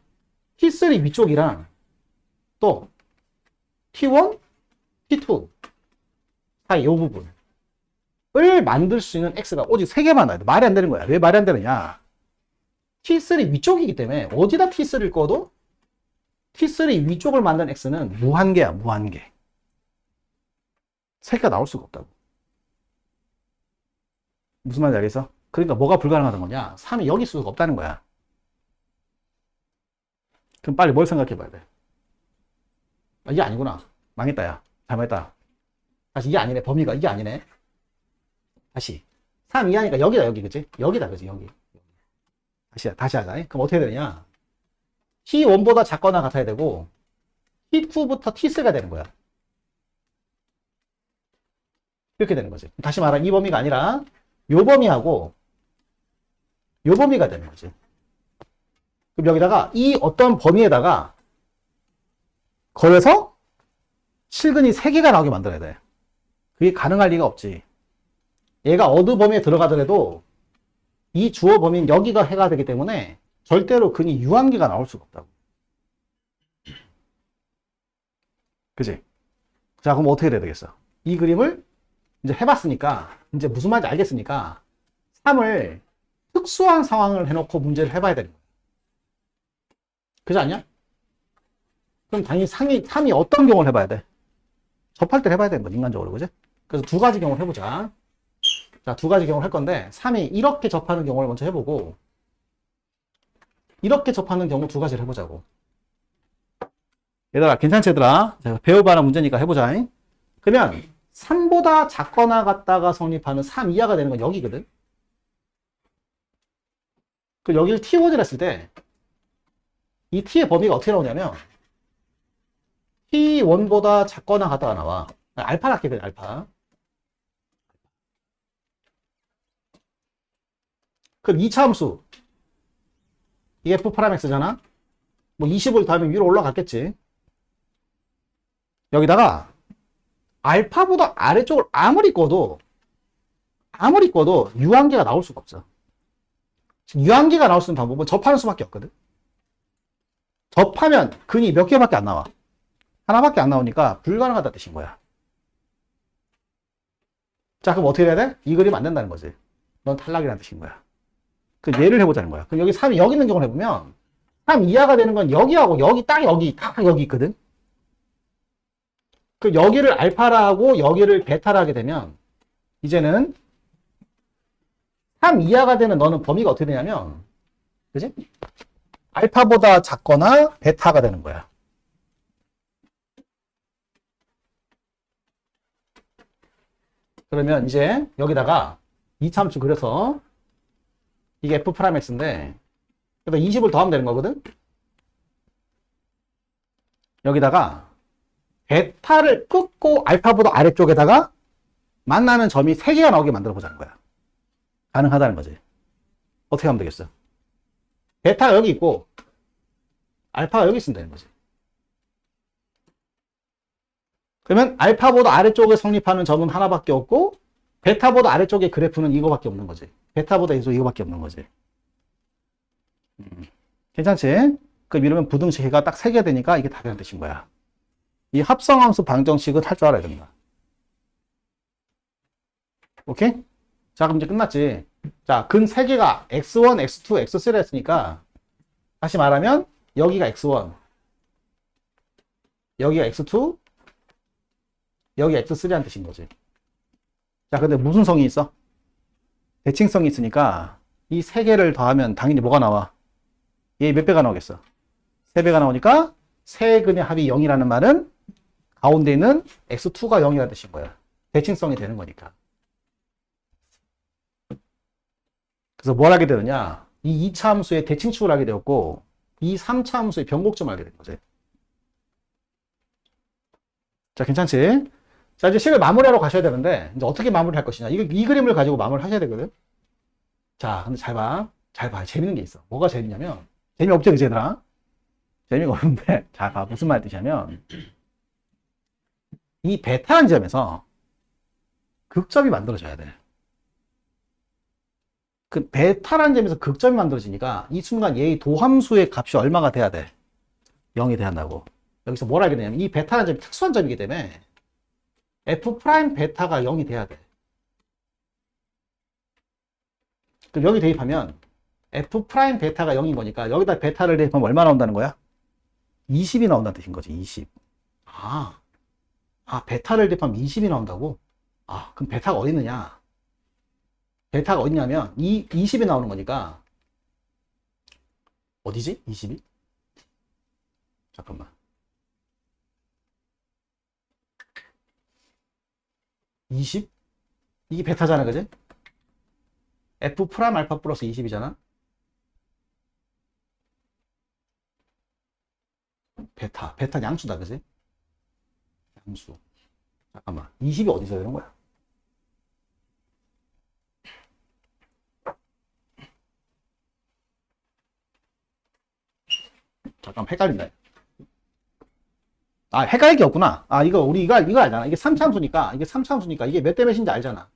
T3 위쪽이랑 또 T1, T2 사이 이 부분을 만들 수 있는 X가 오직 3개만 나와야 돼. 말이 안 되는 거야. 왜 말이 안 되느냐? T3 위쪽이기 때문에 어디다 T3를 꺼도 T3 위쪽을 만든 X는 무한계야. 무한계. 3개가 나올 수가 없다고. 무슨 말인지 알겠어? 그러니까 뭐가 불가능하다는 거냐? 3이 여기 수가 없다는 거야. 그럼 빨리 뭘 생각해 봐야 돼? 아, 이게 아니구나. 망했다, 야. 잘못했다. 다시 이게 아니네. 범위가 이게 아니네. 다시. 3 이하니까 여기다, 여기, 그치? 여기다, 그치? 여기. 다시 하자. 그럼 어떻게 되느냐? T1보다 작거나 같아야 되고, T2부터 T3가 되는 거야. 이렇게 되는 거지. 다시 말하면 이 범위가 아니라, 요 범위하고, 요 범위가 되는 거지. 그럼 여기다가, 이 어떤 범위에다가, 걸어서, 실근이 3개가 나오게 만들어야 돼. 그게 가능할 리가 없지. 얘가 어느 범위에 들어가더라도, 이 주어 범위는 여기가 해가 되기 때문에, 절대로 근이 유한계가 나올 수가 없다고. 그치? 자, 그럼 어떻게 돼야 되겠어? 이 그림을 이제 해봤으니까, 이제 무슨 말인지 알겠으니까, 3을 특수한 상황을 해놓고 문제를 해봐야 되는 거야. 그지 않냐? 그럼 당연히 3이 어떤 경우를 해봐야 돼? 접할 때 해봐야 되는 거지, 인간적으로. 그지? 그래서 두 가지 경우를 해보자. 자, 두 가지 경우를 할 건데, 3이 이렇게 접하는 경우를 먼저 해보고, 이렇게 접하는 경우 두 가지를 해보자고. 얘들아, 괜찮지, 얘들아? 배워봐라 문제니까 해보자. 그러면 3보다 작거나 같다가 성립하는 3 이하가 되는 건 여기거든. 그 여기를 T1이라 했을 때, 이 T의 범위가 어떻게 나오냐면, T1보다 작거나 같다가 나와. 알파를 할게, 그냥 알파. 그럼 2차 함수. 이게 F'X잖아? 뭐 20을 더하면 위로 올라갔겠지. 여기다가 알파보다 아래쪽을 아무리 꺼도 유한계가 나올 수가 없어. 유한계가 나올 수 있는 방법은 접하는 수밖에 없거든. 접하면 근이 몇 개밖에 안 나와. 하나밖에 안 나오니까 불가능하다 뜻인 거야. 자, 그럼 어떻게 해야 돼? 이 그림 안 된다는 거지. 넌 탈락이라는 뜻인 거야. 그 예를 해보자는 거야. 그럼 여기 3이 여기 있는 경우를 해보면 3 이하가 되는 건 여기하고 여기 딱 여기 있거든. 그 여기를 알파라 하고 여기를 베타라 하게 되면 이제는 3 이하가 되는 너는 범위가 어떻게 되냐면, 그지? 알파보다 작거나 베타가 되는 거야. 그러면 이제 여기다가 이차함수 그려서 이게 F'X인데 그래서 20을 더하면 되는 거거든? 여기다가 베타를 끊고 알파보다 아래쪽에다가 만나는 점이 3개가 나오게 만들어 보자는 거야. 가능하다는 거지. 어떻게 하면 되겠어? 베타가 여기 있고 알파가 여기 있으면 되는 거지. 그러면 알파보다 아래쪽에 성립하는 점은 하나밖에 없고 베타보다 아래쪽의 그래프는 이거밖에 없는 거지. 베타보다 이거밖에 없는 거지. 괜찮지? 그럼 이러면 부등식이 딱 3개 되니까 이게 답이라는 뜻인 거야. 이 합성함수 방정식은 할 줄 알아야 된다. 오케이? 자, 그럼 이제 끝났지. 자, 근 3개가 x1, x2, x3 했으니까 다시 말하면 여기가 x1, 여기가 x2, 여기가 x3라는 뜻인 거지. 자, 근데 무슨 성이 있어? 대칭성이 있으니까 이 3개를 더하면 당연히 뭐가 나와? 얘 몇 배가 나오겠어? 3배가 나오니까 세 근의 합이 0이라는 말은 가운데 있는 x2가 0이라는 뜻인 거야. 대칭성이 되는 거니까. 그래서 뭘 하게 되느냐? 이 2차 함수의 대칭축을 하게 되었고 이 3차 함수의 변곡점을 알게 된 거지. 자, 괜찮지? 자, 이제 식을 마무리하러 가셔야 되는데 이제 어떻게 마무리할 것이냐? 이 그림을 가지고 마무리를 하셔야 되거든. 자, 근데 잘 봐. 잘 봐. 재밌는 게 있어. 뭐가 재밌냐면 재미없죠, 그치, 얘들아? 재미가 없는데 자, 봐. 무슨 말 뜻이냐면 이 베타라는 점에서 극점이 만들어져야 돼. 그 베타라는 점에서 극점이 만들어지니까 이 순간 얘의 도함수의 값이 얼마가 돼야 돼? 0이 돼야 한다고. 여기서 뭘 알게 되냐면 이 베타라는 점이 특수한 점이기 때문에 F 프라임 베타가 0이 돼야 돼. 그럼 여기 대입하면 F 프라임 베타가 0인 거니까 여기다 베타를 대입하면 얼마 나온다는 거야? 20이 나온다는 뜻인 거지. 20. 베타를 대입하면 20이 나온다고? 그럼 베타가 어디 있느냐? 베타가 어디 있냐면 이 20이 나오는 거니까 어디지? 20이? 잠깐만. 이게 베타잖아, 그지? F 프라임 알파 플러스 20이잖아. 베타 양수다, 그지? 양수. 잠깐만. 20이 어디서 되는 거야? 잠깐 헷갈린다. 아, 헷갈릴 게 없구나. 아, 이거 알잖아. 이게 3차함수니까 이게 몇 대 몇인지 알잖아.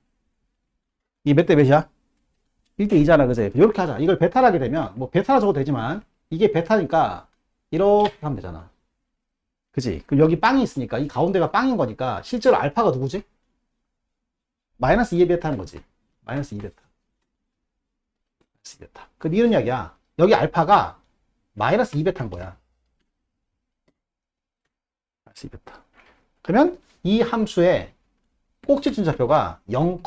이게 몇 대 몇이야? 1대 2잖아, 그지? 이렇게 하자. 이걸 베타를 하게 되면, 뭐 베타라 적어도 되지만, 이게 베타니까, 이렇게 하면 되잖아. 그지? 그럼 여기 빵이 있으니까, 이 가운데가 빵인 거니까, 실제로 알파가 누구지? 마이너스 2의 베타인 거지. 마이너스 2 베타. 마이너스 2 베타. 그 이런 이야기야. 여기 알파가 마이너스 2 베타인 거야. 마이너스 2 베타. 그러면 이 함수의 꼭지점 좌표가 0,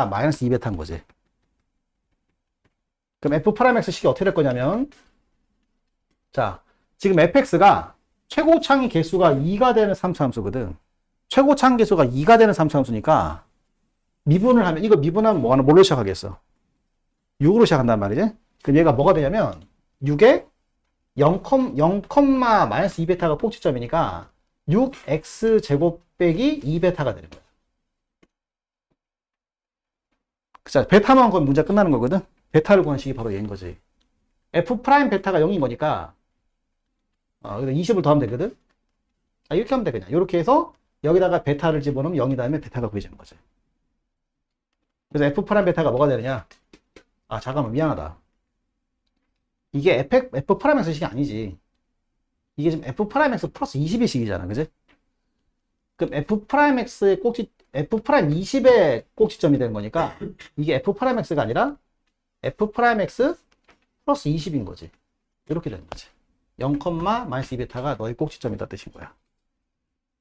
마이너스 2 베타인 거지. 그럼 f'(x) 식이 어떻게 될 거냐면, 자, 지금 fx가 최고창의 개수가 2가 되는 3차함수거든. 최고창 개수가 2가 되는 3차함수니까 미분을 하면, 이거 미분하면 뭘로 시작하겠어? 6으로 시작한단 말이지. 그럼 얘가 뭐가 되냐면 6에 0, 마이너스 2베타가 꼭지점이니까 6x 제곱 빼기 2베타가 되는 거야. 자, 베타만 구하면 문제가 끝나는 거거든. 베타를 구하는 식이 바로 얘인 거지. f 프라임 베타가 0인 거니까 20을 더하면 되거든. 아, 이렇게 하면 돼. 그냥 이렇게 해서 여기다가 베타를 집어넣으면 0이 닿으면 베타가 구해지는 거지. 그래서 f 프라임 베타가 뭐가 되느냐? 아, 잠깐만, 미안하다. 이게 f 프라임 x 식이 아니지. 이게 지금 f 프라임 x 플러스 20의 식이잖아, 그지? 그럼 f 프라임 x의 f 프라임 20의 꼭지점이 되는 거니까 이게 f 프라임 x가 아니라 f 프라임 x 플러스 20인 거지. 이렇게 되는 거지. 0, 마이너스 2베타가 너의 꼭지점이다 뜻인 거야.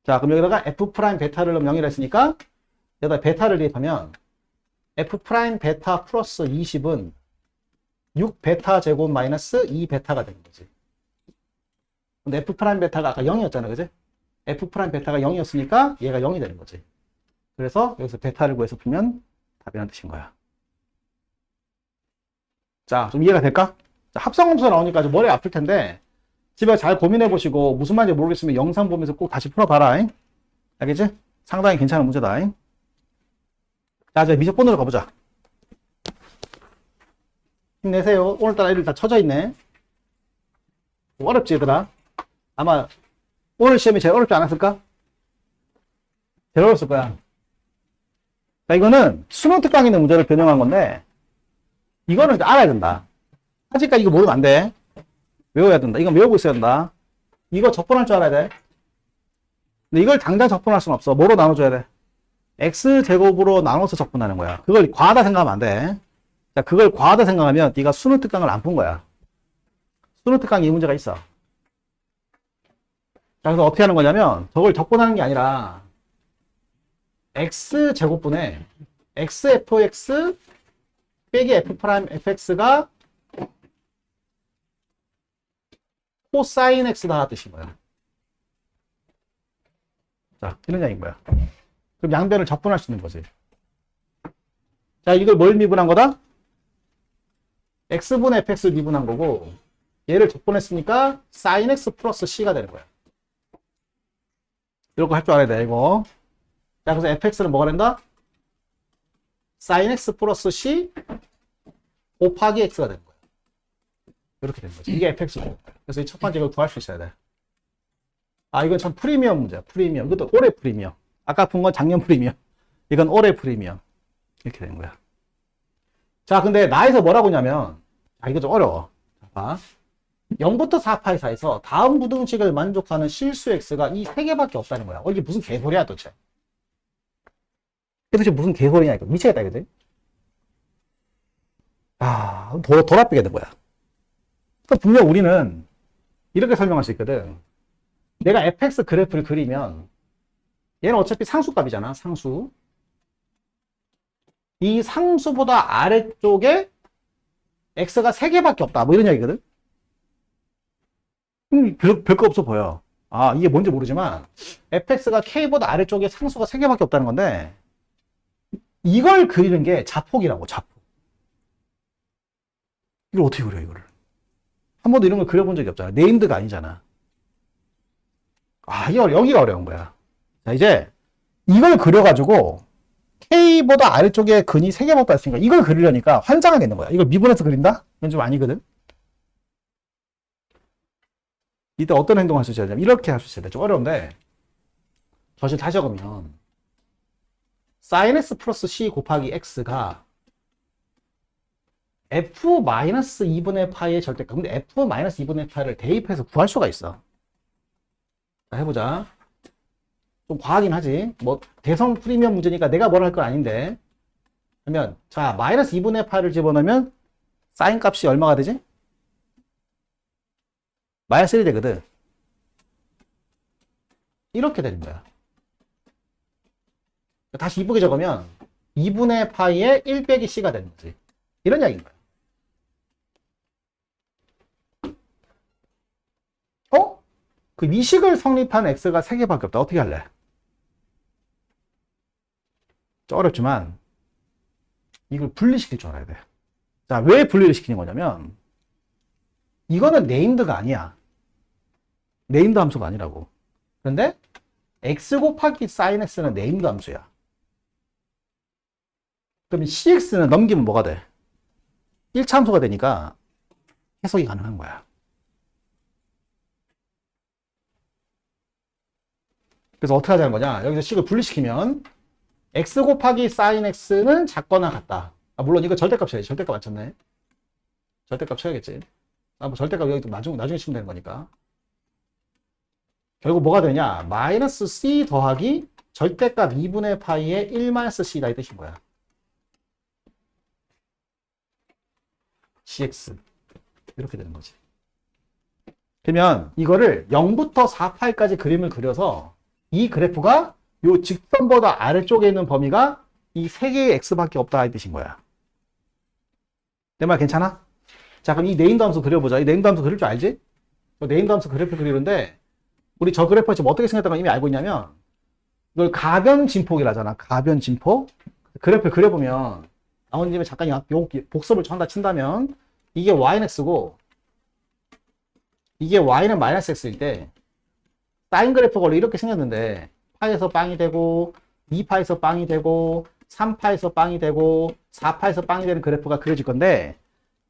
자, 그럼 여기다가 f 프라임 베타를 넣으면 0이라 했으니까 여기다 베타를 대입하면 f 프라임 베타 플러스 20은 6베타 제곱 마이너스 2베타가 되는 거지. 근데 f 프라임 베타가 아까 0이었잖아, 그지? f 프라임 베타가 0이었으니까 얘가 0이 되는 거지. 그래서 여기서 베타를 구해서 풀면 답이라는 뜻인 거야. 자, 좀 이해가 될까? 자, 합성함수가 나오니까 좀 머리 아플 텐데 집에 잘 고민해 보시고 무슨 말인지 모르겠으면 영상 보면서 꼭 다시 풀어봐라. 잉? 알겠지? 상당히 괜찮은 문제다. 잉? 자, 이제 미적 번호로 가보자. 힘내세요. 오늘따라 애들 다 쳐져 있네. 어렵지, 얘들아? 아마 오늘 시험이 제일 어렵지 않았을까? 제일 어렵을 거야. 자, 이거는 수능 특강에 있는 문제를 변형한 건데 이거는 알아야 된다. 아직까지 이거 모르면 안 돼. 외워야 된다. 이거 외우고 있어야 된다. 이거 적분할 줄 알아야 돼. 근데 이걸 당장 적분할 수는 없어. 뭐로 나눠줘야 돼? x제곱으로 나눠서 적분하는 거야. 그걸 과하다 생각하면 안 돼. 자, 그걸 과하다 생각하면 네가 수능 특강을 안 푼 거야. 수능 특강에 이 문제가 있어. 자, 그래서 어떻게 하는 거냐면 저걸 적분하는 게 아니라 x제곱분에 xfx 빼기 f'fx가 코사인 x다 뜻인 거야. 자, 이런 얘기인 거야. 그럼 양변을 적분할 수 있는 거지. 자, 이걸 뭘 미분한 거다? x분의 fx를 미분한 거고 얘를 적분했으니까 sin x 플러스 c가 되는 거야. 이런 거 할 줄 알아야 돼, 이거. 자, 그래서 fx는 뭐가 된다? sin x 플러스 c 곱하기 x가 되는 거야. 이렇게 되는 거지. 이게 fx고. 그래서 이 첫 번째 이걸 구할 수 있어야 돼. 아, 이건 참 프리미엄 문제야. 프리미엄. 이것도 올해 프리미엄. 아까 푼 건 작년 프리미엄. 이건 올해 프리미엄. 이렇게 되는 거야. 자, 근데 나에서 뭐라고 하냐면, 아, 이거 좀 어려워. 자, 봐. 0부터 4파이 사이에서 다음 부등식을 만족하는 실수 x가 이 세 개밖에 없다는 거야. 이게 무슨 개소리야, 도대체. 도대체 무슨 개소리냐, 이거. 미치겠다, 이거지. 아, 돌아삐게 된 거야. 그러니까 분명 우리는 이렇게 설명할 수 있거든. 내가 fx 그래프를 그리면 얘는 어차피 상수값이잖아, 상수. 이 상수보다 아래쪽에 x가 3개밖에 없다. 뭐 이런 얘기거든. 별거 없어 보여. 아, 이게 뭔지 모르지만 fx가 k보다 아래쪽에 상수가 3개밖에 없다는 건데 이걸 그리는 게 자폭이라고, 자폭. 이걸 어떻게 그려, 이거를? 한 번도 이런 걸 그려본 적이 없잖아. 네임드가 아니잖아. 아, 여기가 어려운 거야. 자, 이제 이걸 그려가지고 K보다 아래쪽에 근이 3개밖에 없으니까 이걸 그리려니까 환장하겠는 거야. 이걸 미분해서 그린다? 이건 좀 아니거든. 이때 어떤 행동을 할 수 있어야 되냐면 이렇게 할 수 있어야 돼. 좀 어려운데 사실 다시 적으면 sin x 플러스 c 곱하기 x가 f-2분의 파이의 절대값. 근데 f-2분의 파이를 대입해서 구할 수가 있어. 자, 해보자. 좀 과하긴 하지. 뭐 대성 프리미엄 문제니까 내가 뭘 할 건 아닌데. 그러면 자 마이너스 2분의 파이를 집어넣으면 사인 값이 얼마가 되지? 마이너스 1이 되거든. 이렇게 되는 거야. 다시 이쁘게 적으면 2분의 파이의 1 빼기 c가 되는 거지. 이런 이야기인 거야. 어? 그 미식을 성립한 x가 3개밖에 없다. 어떻게 할래? 좀 어렵지만 이걸 분리시킬 줄 알아야 돼. 자, 왜 분리를 시키는 거냐면 이거는 네임드가 아니야. 네임드 함수가 아니라고. 그런데 x 곱하기 sin x는 네임드 함수야. 그럼 cx는 넘기면 뭐가 돼? 1차 함수가 되니까 해석이 가능한 거야. 그래서 어떻게 하자는 거냐? 여기서 식을 분리시키면 x 곱하기 sin x는 작거나 같다. 아, 물론 이거 절대값 쳐야지. 절대값 맞췄네. 절대값 쳐야겠지. 아, 뭐 절대값 여기 나중에 치면 되는 거니까. 결국 뭐가 되냐? 마이너스 c 더하기 절대값 2분의 파이의 1 마이너스 c다 이 뜻인 거야. cx 이렇게 되는 거지. 그러면 이거를 0부터 4파이까지 그림을 그려서 이 그래프가 요 직선보다 아래쪽에 있는 범위가 이 3개의 x밖에 없다 이 뜻인 거야. 내 말 괜찮아? 자, 그럼 이 네임드 함수 그려보자. 이 네임드 함수 그릴 줄 알지? 네임드 함수 그래프 그리는데 우리 저 그래프가 지금 어떻게 생겼다는 걸 이미 알고 있냐면 이걸 가변 진폭이라잖아. 가변 진폭. 그래프 그려보면 나온 김에 잠깐 요 복습을 한다 친다면 이게 y는 x고 이게 y는 마이너스 x일 때 사인 그래프가 원래 이렇게 생겼는데 파에서 빵이 되고 2파에서 빵이 되고 3파에서 빵이 되고 4파에서 빵이 되는 그래프가 그려질 건데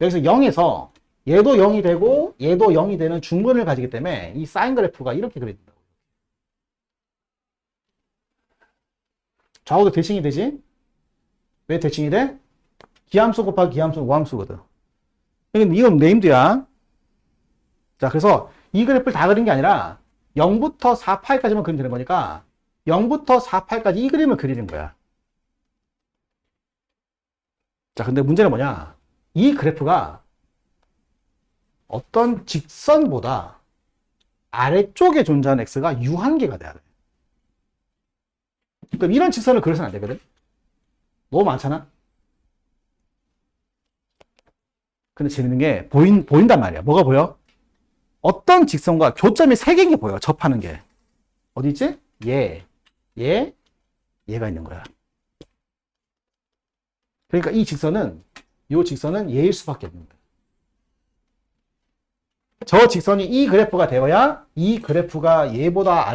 여기서 0에서 얘도 0이 되고 얘도 0이 되는 중근을 가지기 때문에 이 사인 그래프가 이렇게 그려진다고. 좌우도 대칭이 되지? 왜 대칭이 돼? 기함수 곱하기 기함수는 우함수거든. 이건 네임드야. 자, 그래서 이 그래프를 다 그린 게 아니라 0부터 4파이까지만 그리면 되는 거니까 0부터 4파이까지 이 그림을 그리는 거야. 자, 근데 문제는 뭐냐? 이 그래프가 어떤 직선보다 아래쪽에 존재하는 x가 유한계가 돼야 돼. 그럼 이런 직선을 그려서는 안 되거든? 너무 많잖아? 근데 재밌는 게 보인단 말이야. 뭐가 보여? 어떤 직선과 교점이 3개인 게 보여. 접하는 게. 어디 있지? 얘가 있는 거야. 그러니까 이 직선은 얘일 수밖에 없는 거야. 저 직선이 이 그래프가 되어야 이 그래프가 얘보다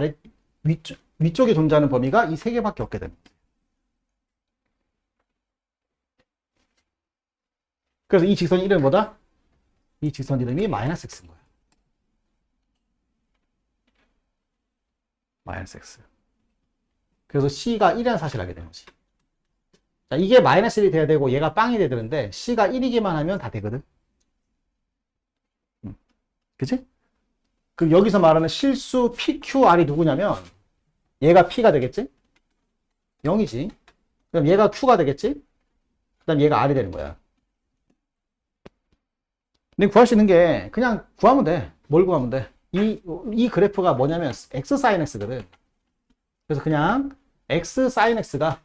위쪽에 존재하는 범위가 이 3개밖에 없게 됩니다. 그래서 이 직선 이름이 뭐다? 이 직선 이름이 마이너스 x인 거야. 마이너스 x. 그래서 c가 1이라는 사실을 알게 되는 거지. 자, 이게 마이너스 1이 돼야 되고 얘가 빵이 돼야 되는데 c가 1이기만 하면 다 되거든. 그치? 그럼 여기서 말하는 실수 PQR이 누구냐면 얘가 P가 되겠지? 0이지. 그럼 얘가 Q가 되겠지? 그 다음 얘가 R이 되는 거야. 근데 구할 수 있는 게 그냥 구하면 돼. 뭘 구하면 돼? 이 그래프가 뭐냐면 x sin x거든. 그래서 그냥 x sin x가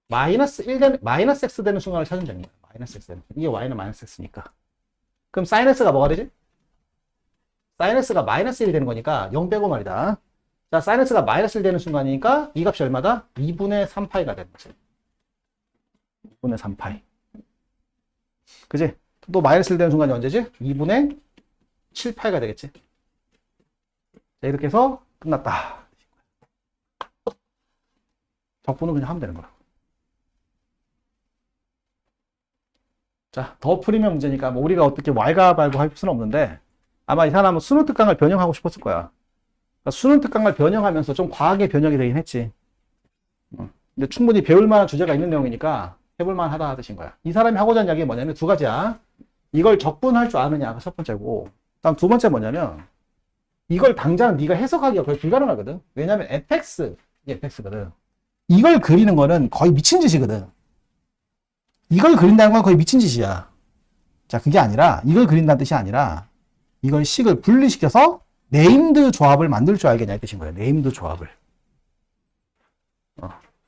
마이너스 x 되는 순간을 찾으면 됩니다. 마이너스 x 되는. 이게 y는 마이너스 x니까. 그럼 sin x가 뭐가 되지? sin x가 마이너스 1이 되는 거니까 0 빼고 말이다. 자, sin x가 마이너스 1 되는 순간이니까 이 값이 얼마다? 2분의 3파이가 되는 거지. 2분의 3파이. 그지? 또 마이너스를 되는 순간이 언제지? 2분의 7파이가 되겠지. 자, 이렇게 해서 끝났다. 적분은 그냥 하면 되는 거라. 자, 더 풀이면 문제니까 뭐 우리가 어떻게 왈가 발고 할 수는 없는데 아마 이 사람은 수능 특강을 변형하고 싶었을 거야. 그러니까 수능 특강을 변형하면서 좀 과하게 변형이 되긴 했지. 근데 충분히 배울 만한 주제가 있는 내용이니까 해볼 만하다 하듯인 거야. 이 사람이 하고자 하는 이야기가 뭐냐면 두 가지야. 이걸 적분할 줄 아느냐가 첫 번째고, 다음 두 번째 뭐냐면 이걸 당장 네가 해석하기가 거의 불가능하거든. 왜냐면 fx, 이게 fx거든. 이걸 그리는 거는 거의 미친 짓이거든. 이걸 그린다는 건 거의 미친 짓이야. 자, 그게 아니라 이걸 그린다는 뜻이 아니라 이걸 식을 분리시켜서 네임드 조합을 만들 줄 알겠냐 이 뜻인 거예요. 네임드 조합을.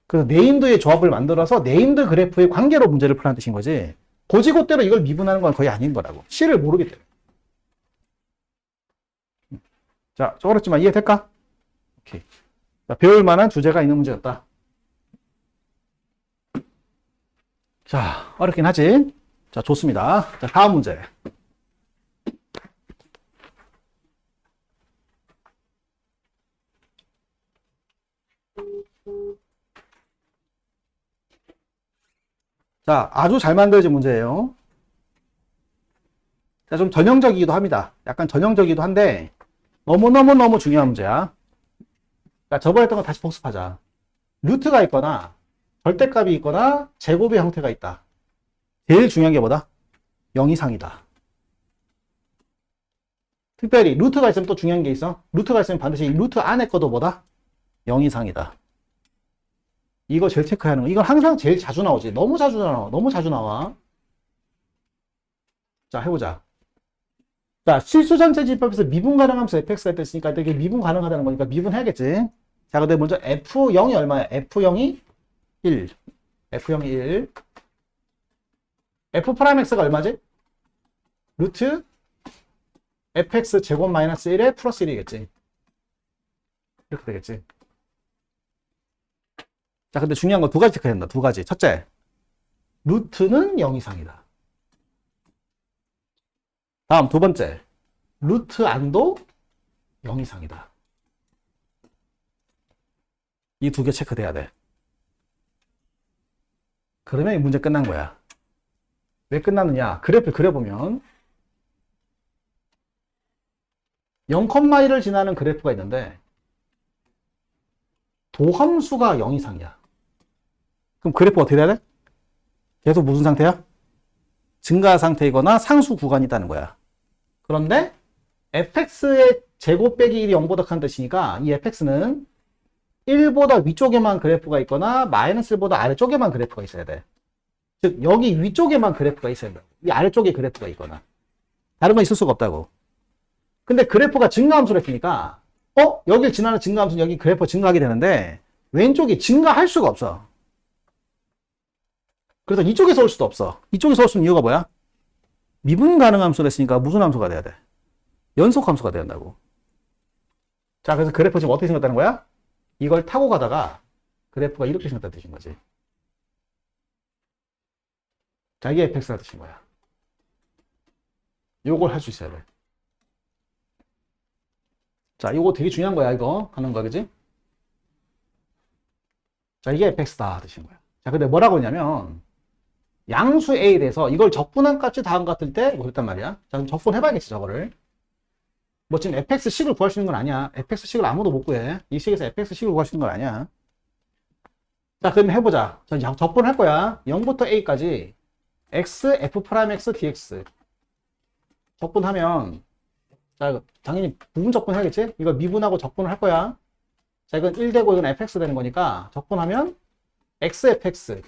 그래서 네임드의 조합을 만들어서 네임드 그래프의 관계로 문제를 풀라는 뜻인 거지. 고지고대로 이걸 미분하는 건 거의 아닌 거라고. C를 모르기 때문에. 자, 어렵지만 이해될까? 오케이. 자, 배울 만한 주제가 있는 문제였다. 자, 어렵긴 하지. 자, 좋습니다. 자, 다음 문제. 자, 아주 잘 만들어진 문제예요. 자, 좀 전형적이기도 합니다. 약간 전형적이기도 한데 너무너무 중요한 문제야. 자, 저번에 했던 거 다시 복습하자. 루트가 있거나 절대값이 있거나 제곱의 형태가 있다. 제일 중요한 게 뭐다? 0 이상이다. 특별히 루트가 있으면 또 중요한 게 있어. 루트가 있으면 반드시 이 루트 안에 것도 뭐다? 0 이상이다. 이거 제일 체크해야 하는 거. 이건 항상 제일 자주 나오지. 너무 자주 나와. 너무 자주 나와. 자, 해보자. 자, 실수전체집합에서 미분 가능하면서 fx가 됐으니까 이게 미분 가능하다는 거니까 미분해야겠지. 자, 근데 먼저 f0이 얼마야? f0이 1. f0이 1. f'x가 얼마지? 루트 fx 제곱 마이너스 1에 플러스 1이겠지. 이렇게 되겠지. 자, 근데 중요한 거 두 가지 체크해야 된다. 두 가지. 첫째, 루트는 0 이상이다. 다음 두 번째, 루트 안도 0 이상이다. 이 두 개 체크돼야 돼. 그러면 이 문제 끝난 거야. 왜 끝났느냐? 그래프 그려보면 0,1을 지나는 그래프가 있는데 도함수가 0 이상이야. 그럼 그래프 어떻게 돼야 돼? 계속 무슨 상태야? 증가 상태이거나 상수 구간이 있다는 거야. 그런데 fx의 제곱 빼기 1이 0보다 큰 뜻이니까 이 fx는 1보다 위쪽에만 그래프가 있거나 마이너스 1보다 아래쪽에만 그래프가 있어야 돼. 즉 여기 위쪽에만 그래프가 있어야 돼. 이 아래쪽에 그래프가 있거나 다른 건 있을 수가 없다고. 근데 그래프가 증가함수를 했으니까 여길 지나는 증가함수는 여기 그래프 증가하게 되는데 왼쪽이 증가할 수가 없어. 그래서 이쪽에서 올 수도 없어. 이쪽에서 올 수 있는 이유가 뭐야? 미분 가능 함수를 했으니까 무슨 함수가 돼야 돼? 연속 함수가 돼야 한다고. 자, 그래서 그래프 지금 어떻게 생겼다는 거야? 이걸 타고 가다가 그래프가 이렇게 생겼다는 뜻인 거지. 자, 이게 fx가 뜻인 거야. 요걸 할 수 있어야 돼. 자, 이거 되게 중요한 거야, 이거. 하는 거, 그지? 자, 이게 fx다 뜻인 거야. 자, 근데 뭐라고 했냐면, 양수 a에 대해서 이걸 적분한 값이 다음 같을 때, 뭐 그랬단 말이야. 자, 그럼 적분해봐야겠지, 저거를. 뭐 지금 fx식을 구할 수 있는 건 아니야. fx식을 아무도 못 구해. 이 식에서 fx식을 구할 수 있는 건 아니야. 자, 그럼 해보자. 자, 적분할 거야. 0부터 a까지 x, f'x, dx. 적분하면, 자, 당연히 부분 적분해야겠지? 이걸 미분하고 적분을 할 거야. 자, 이건 1 되고 이건 fx 되는 거니까 적분하면 x, fx.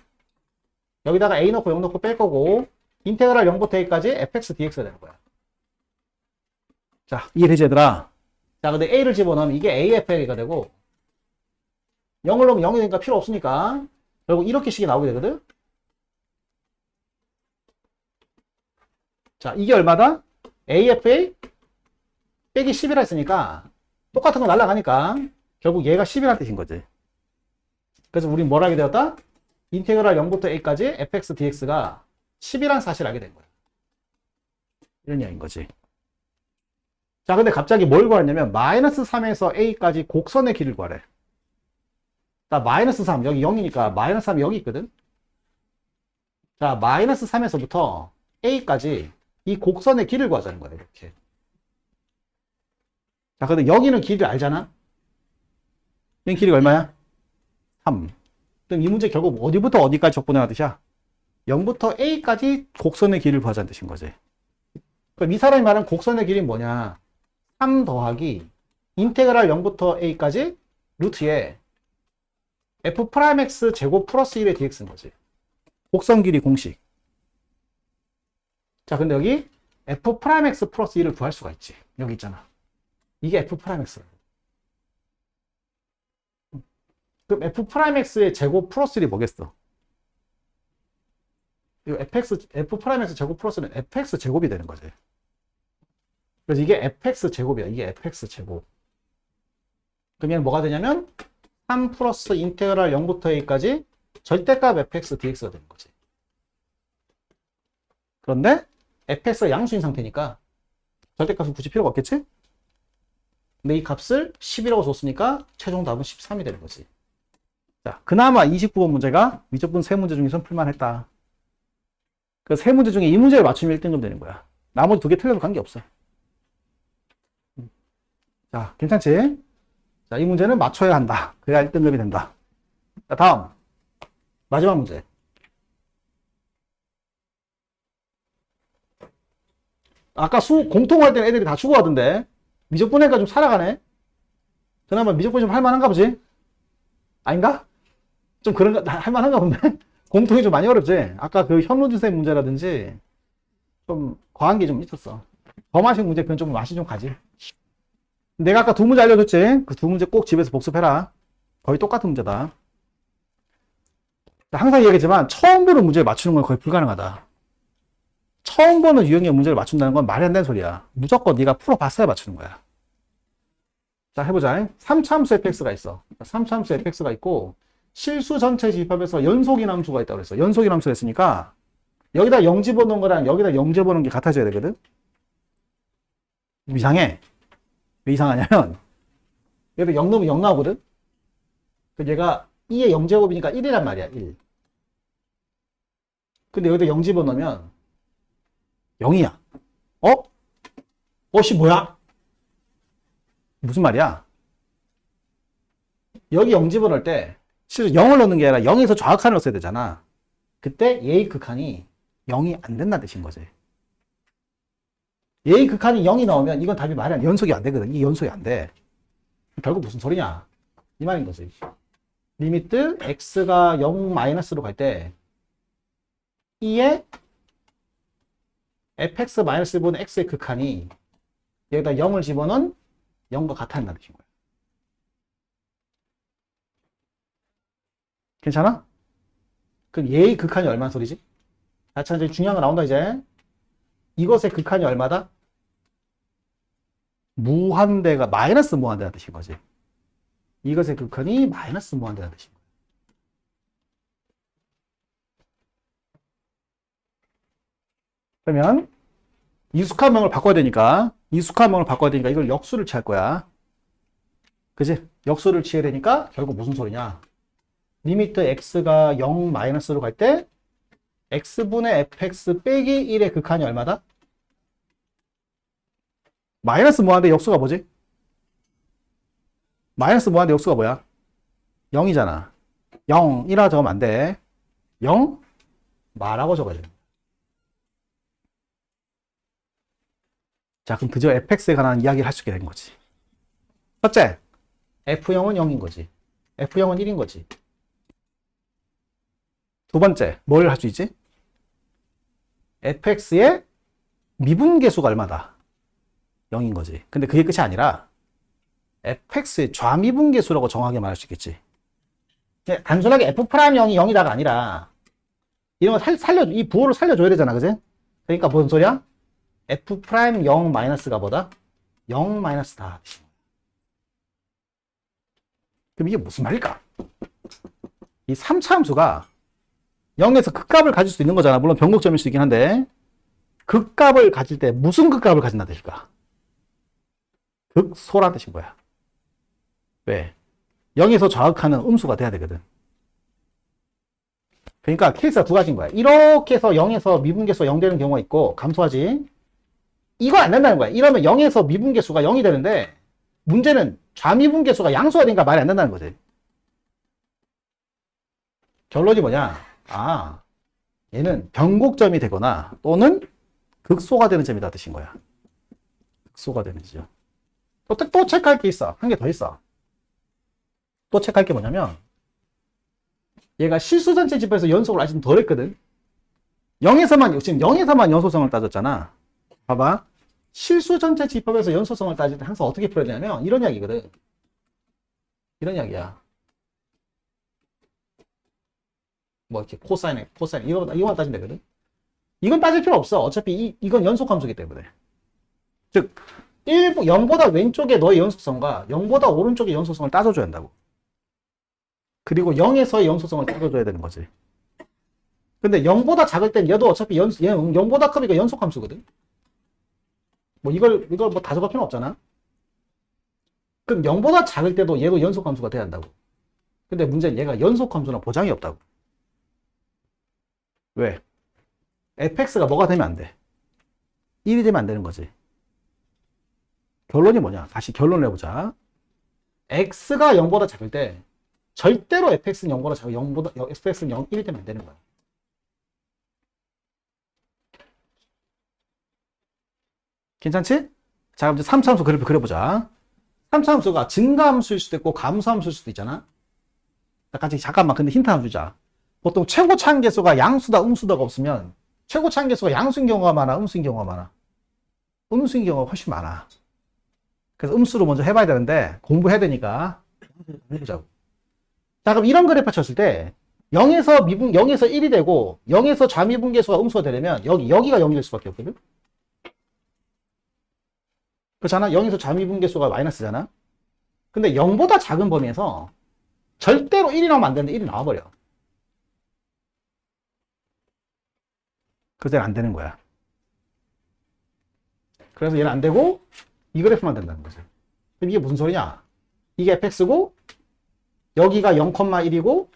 여기다가 a 넣고 0 넣고 뺄 거고 인테그랄 0부터 a까지 fx, dx가 되는 거야. 자, 이해되지 얘들아? 자, 근데 a를 집어넣으면 이게 af가 되고 0을 넣으면 0이 되니까 필요 없으니까 결국 이렇게 식이 나오게 되거든? 자, 이게 얼마다? afa 빼기 10이라 했으니까 똑같은 거 날라가니까 결국 얘가 10이라는 뜻인 거지. 그래서 우린 뭘 하게 되었다? 인테그랄 0부터 a까지 fx dx가 10이라는 사실을 알게 된 거야. 이런 이야기인 거지. 자, 근데 갑자기 뭘 구하냐면 마이너스 3에서 a까지 곡선의 길을 구하래. 자, 마이너스 3 여기 0이니까 마이너스 3이 여기 있거든. 자, 마이너스 3에서부터 a까지 이 곡선의 길을 구하자는 거야. 이렇게. 자, 근데 여기는 길을 알잖아. 여기 길이가 얼마야? 3. 그럼 이 문제 결국 어디부터 어디까지 적분하는 뜻이야? 0부터 a까지 곡선의 길을 구하자는 뜻인 거지. 그럼 이 사람이 말하는 곡선의 길이 뭐냐? 3 더하기 인테그랄 0부터 a까지 루트에 f'x 제곱 플러스 1의 dx인 거지. 곡선 길이 공식. 자, 근데 여기 f'x 플러스 1을 구할 수가 있지. 여기 있잖아. 이게 f'x. 그럼 f'x의 제곱 플러스 1이 뭐겠어? 이거 f'x 제곱 플러스는 fx 제곱이 되는 거지. 그래서 이게 fx 제곱이야. 이게 fx 제곱. 그럼 얘는 뭐가 되냐면 3 플러스 인테그랄 0부터 a까지 절대값 fx dx가 되는 거지. 그런데 fx가 양수인 상태니까 절대값은 굳이 필요가 없겠지? 근데 이 값을 10이라고 줬으니까 최종 답은 13이 되는 거지. 자, 그나마 29번 문제가 미적분 3문제 중에선 풀만했다. 그 3문제 중에 이 문제를 맞추면 1등급 되는 거야. 나머지 2개 틀려도 관계없어. 자, 괜찮지? 자, 이 문제는 맞춰야 한다. 그래야 1등급이 된다. 자, 다음. 마지막 문제. 아까 공통할 때는 애들이 다 죽어가던데. 미적분해가 좀 살아가네. 그나마 미적분이 좀 할만한가 보지? 아닌가? 좀 그런가, 할만한가 본데? 공통이 좀 많이 어렵지? 아까 그 현무주세 문제라든지 좀 과한 게 좀 있었어. 범하식 문제 그건 좀 맛이 좀 가지. 내가 아까 2문제 알려줬지? 그 2문제 꼭 집에서 복습해라. 거의 똑같은 문제다. 항상 얘기하지만 처음 보는 문제를 맞추는 건 거의 불가능하다. 처음 보는 유형의 문제를 맞춘다는 건 말이 안 되는 소리야. 무조건 네가 풀어봤어야 맞추는 거야. 자, 해보자. 3차함수 fx가 있어. 3차함수 fx가 있고 실수 전체 집합에서 연속인 함수가 있다고 그랬어. 연속인 함수가 있으니까 여기다 0 집어넣은 거랑 여기다 0 집어넣은 게 같아져야 되거든. 이상해. 왜 이상하냐면 여기다 0 넣으면 0 나오거든. 그 얘가 2의 0제곱이니까 1이란 말이야. 1. 근데 여기다 0 집어넣으면 0이야. 씨 뭐야? 무슨 말이야? 여기 0 집어넣을 때 실제 0을 넣는 게 아니라 0에서 좌극한을 넣어야 되잖아. 그때 얘의 극한이 0이 안 된다는 뜻인 거지. 얘의 극한이 0이 나오면 이건 답이 말이 안 돼. 연속이 안 되거든. 이 연속이 안 돼. 결국 무슨 소리냐? 이 말인 거지. 리미트 x가 0 마이너스로 갈 때 2의 fx 마이너스 1분의 x의 극한이 여기다 0을 집어넣은 0과 같아진다는 뜻인 거야. 괜찮아? 그럼 얘의 극한이 얼마나 소리지? 자, 이제 중요한 거 나온다, 이제. 이것의 극한이 얼마다? 무한대가, 마이너스 무한대라는 뜻인 거지. 이것의 극한이 마이너스 무한대라는 뜻인 거야. 그러면, 이숙한명을 바꿔야 되니까, 이걸 역수를 취할 거야. 그지? 역수를 취해야 되니까, 결국 무슨 소리냐? 리미트 x가 0 마이너스로 갈 때 x분의 fx 빼기 1의 극한이 얼마다? 마이너스 무한대 역수가 뭐지? 마이너스 무한대 역수가 뭐야? 0이잖아. 0, 1화 적으면 안 돼. 0, 마라고 적어야 돼. 자, 그럼 드디어 fx에 관한 이야기를 할 수 있게 된 거지. 첫째, f0은 0인 거지. f0은 1인 거지. 두 번째, 뭘 할 수 있지? fx의 미분계수가 얼마다? 0인 거지. 근데 그게 끝이 아니라 fx의 좌미분계수라고 정확하게 말할 수 있겠지. 단순하게 f'0이 0이다가 아니라 이런 거 이 부호를 살려줘야 되잖아. 그지? 그러니까 뭔 소리야? f'0 마이너스가 뭐다? 0 마이너스다. 그럼 이게 무슨 말일까? 이 3차 함수가 0에서 극값을 가질 수 있는 거잖아. 물론 변곡점일 수 있긴 한데 극값을 가질 때 무슨 극값을 가진다는 뜻일까? 극소란 뜻인 거야. 왜? 0에서 좌극하는 음수가 돼야 되거든. 그러니까 케이스가 두 가지인 거야. 이렇게 해서 0에서 미분계수가 0 되는 경우가 있고, 감소하지. 이거 안 된다는 거야. 이러면 0에서 미분계수가 0이 되는데, 문제는 좌미분계수가 양수가 되니까 말이 안 된다는 거지. 결론이 뭐냐? 아, 얘는 변곡점이 되거나 또는 극소가 되는 점이다 뜻인 거야. 극소가 되는 점. 또 체크할 게 있어. 한 개 더 있어. 또 체크할 게 뭐냐면, 얘가 실수 전체 집합에서 연속을 아직 덜 했거든. 지금 0에서만 연소성을 따졌잖아. 봐봐. 실수 전체 집합에서 연소성을 따질 때 항상 어떻게 풀어야 되냐면, 이런 이야기거든. 이런 이야기야. 뭐, 이렇게 코사인, 이거만 따지면 되거든. 이건 따질 필요 없어. 어차피 이건 연속함수기 때문에. 즉, 0보다 왼쪽에 너의 연속성과 0보다 오른쪽의 연속성을 따져줘야 한다고. 그리고 0에서의 연소성을 따져줘야 되는 거지. 근데 0보다 작을 땐 얘도 어차피 0보다 크니까 연속함수거든. 뭐 이걸 뭐 다 적을 필요는 없잖아. 그럼 0보다 작을 때도 얘도 연속함수가 돼야 한다고. 근데 문제는 얘가 연속함수는 보장이 없다고. 왜? fx가 뭐가 되면 안 돼? 1이 되면 안 되는 거지. 결론이 뭐냐? 다시 결론을 해보자. x가 0보다 작을 때 절대로 fx는 0보다 작고 fx는 1이 되면 안 되는 거야. 괜찮지? 자, 그럼 이제 3차함수 그래프 그려보자. 3차함수가 증가함수일 수도 있고 감소함수일 수도 있잖아. 잠깐만, 근데 힌트 하나 주자. 보통 최고 차항계수가 양수다, 음수다가 없으면 최고 차항계수가 양수인 경우가 많아, 음수인 경우가 많아? 음수인 경우가 훨씬 많아. 그래서 음수로 먼저 해봐야 되는데 공부해야 되니까 해보자고. 자, 그럼 이런 그래프 쳤을 때 0에서 1이 되고 0에서 좌미분계수가 음수가 되려면 여기가 0일 수밖에 없거든. 그렇잖아. 0에서 좌미분계수가 마이너스잖아. 근데 0보다 작은 범위에서 절대로 1이 나오면 안 되는데 1이 나와버려. 그래서 얘는 안 되는 거야. 그래서 얘는 안 되고 이 그래프만 된다는 거죠. 그럼 이게 무슨 소리냐? 이게 fx고 여기가 0,1이고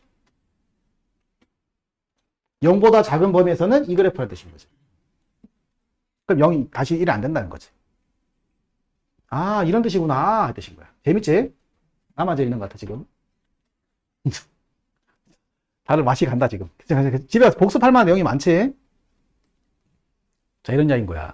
0보다 작은 범위에서는 이 그래프라는 뜻인 거지. 그럼 0이 다시 1이 안 된다는 거지. 아, 이런 뜻이구나 이 뜻인 거야. 재밌지? 나만 재밌는 것 같아 지금. 다들 맛이 간다 지금. 집에 가서 복습할 만한 내용이 많지? 자, 이런 이야기인 거야.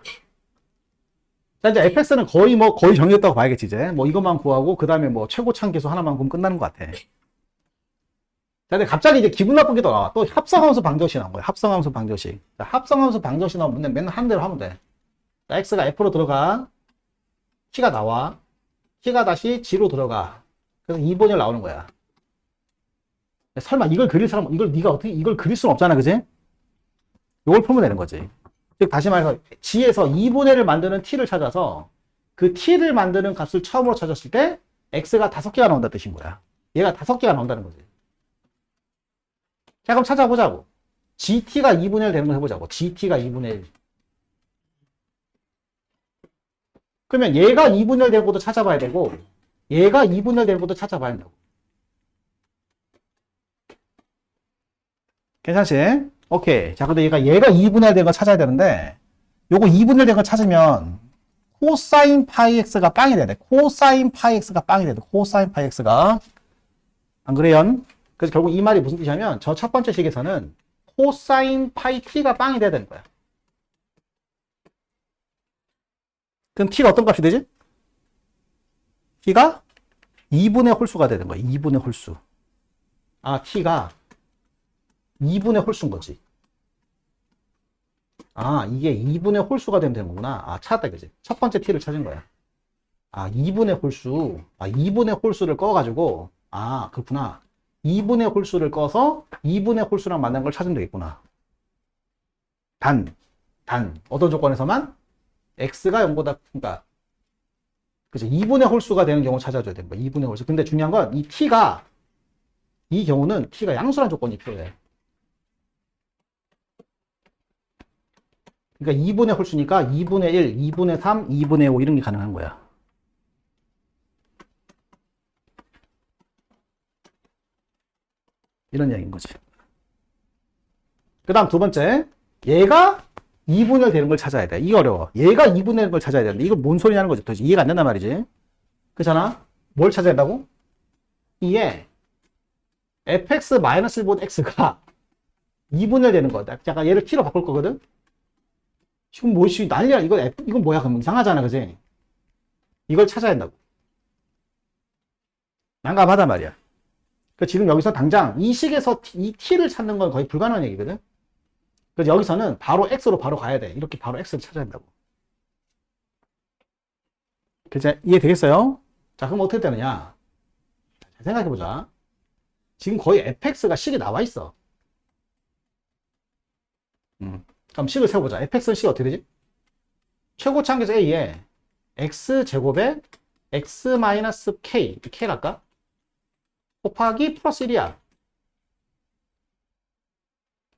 자, 이제 fx는 거의 정해졌다고 봐야겠지, 이제. 뭐 이것만 구하고, 그 다음에 뭐 최고 차항계수 하나만 구하면 끝나는 것 같아. 자, 근데 갑자기 이제 기분 나쁜 게 또 나와. 또 합성함수 방정식 나온 거야. 합성함수 방정식. 자, 합성함수 방정식 나오면 맨날 하는 대로 하면 돼. 자, x가 f로 들어가. t가 나와. t가 다시 g로 들어가. 그래서 2번이 나오는 거야. 설마 이걸 그릴 사람, 네가 어떻게 이걸 그릴 수는 없잖아, 그지? 이걸 풀면 되는 거지. 즉, 다시 말해서 g에서 2분의 1을 만드는 t를 찾아서 그 t를 만드는 값을 처음으로 찾았을 때 x가 5개가 나온다는 뜻인 거야. 얘가 5개가 나온다는 거지. 자, 그럼 찾아보자고. gt가 2분의 1 되는 걸 해보자고. gt가 2분의 1. 그러면 얘가 2분의 1 되는 것도 찾아봐야 되고 얘가 2분의 1 되는 것도 찾아봐야 한다고. 괜찮지? 오케이. 자, 근데 얘가 2분의 1 된 거 찾아야 되는데, 요거 2분의 1 된 거 찾으면, 코사인 파이 x가 빵이 돼야 돼. 코사인 파이 x가 빵이 돼야 돼. 코사인 파이 x가. 안 그래요? 그래서 결국 이 말이 무슨 뜻이냐면, 저 첫 번째 식에서는 코사인 파이 t가 빵이 돼야 되는 거야. 그럼 t가 어떤 값이 되지? t가 2분의 홀수가 되는 거야. 2분의 홀수. 아, t가 2분의 홀수인 거지. 아, 이게 2분의 홀수가 되면 되는 거구나. 아, 찾았다, 그지? 첫 번째 t를 찾은 거야. 아, 2분의 홀수. 아, 2분의 홀수를 꺼가지고, 아, 그렇구나. 2분의 홀수를 꺼서 2분의 홀수랑 만난 걸 찾으면 되겠구나. 어떤 조건에서만? x가 0보다, 그러니까, 그죠? 2분의 홀수가 되는 경우 찾아줘야 되는 거야. 2분의 홀수. 근데 중요한 건 이 경우는 t가 양수란 조건이 필요해. 그러니까 2분의 홀수니까 2분의 1, 2분의 3, 2분의 5 이런 게 가능한 거야. 이런 얘기인 거지. 그 다음 두 번째, 얘가 2분의 1 되는 걸 찾아야 돼. 이거 어려워. 얘가 2분의 1걸 찾아야 되는데 이거 뭔 소리냐는 거지. 도대체 이해가 안 된단 말이지. 그렇잖아? 뭘 찾아야 된다고? 이게 fx-1보다 x가 2분의 1 되는 거다. 약간 얘를 t로 바꿀 거거든? 지금 뭐시 난리야. 이건 뭐야? 그럼 이상하잖아. 그지? 이걸 찾아야 된다고. 난감하단 말이야. 그러니까 지금 여기서 당장 이 식에서 이 t를 찾는 건 거의 불가능한 얘기거든? 그래서 여기서는 바로 x로 바로 가야 돼. 이렇게 바로 x를 찾아야 된다고. 그치? 이해되겠어요? 자, 그럼 어떻게 되느냐? 잘 생각해보자. 지금 거의 fx가 식이 나와 있어. 그럼 식을 세워보자. fx는 식이 어떻게 되지? 최고치 한계에서 a에 x제곱에 x-k, k 갈까? 곱하기 플러스 1이야.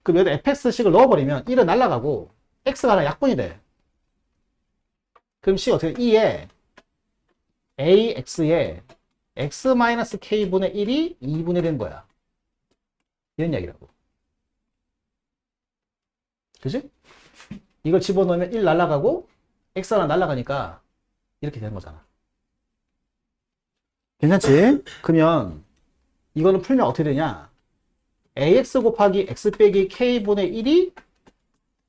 그럼 여기다 fx식을 넣어버리면 1은 날아가고 x가 하나 약분이 돼. 그럼 식 어떻게 돼? 2에 ax에 x-k분의 1이 2분의 1 된 거야. 이런 이야기라고. 그지? 이걸 집어넣으면 1 날아가고 x 하나 날아가니까 이렇게 되는 거잖아. 괜찮지? 그러면 이거는 풀면 어떻게 되냐? ax 곱하기 x 빼기 k분의 1이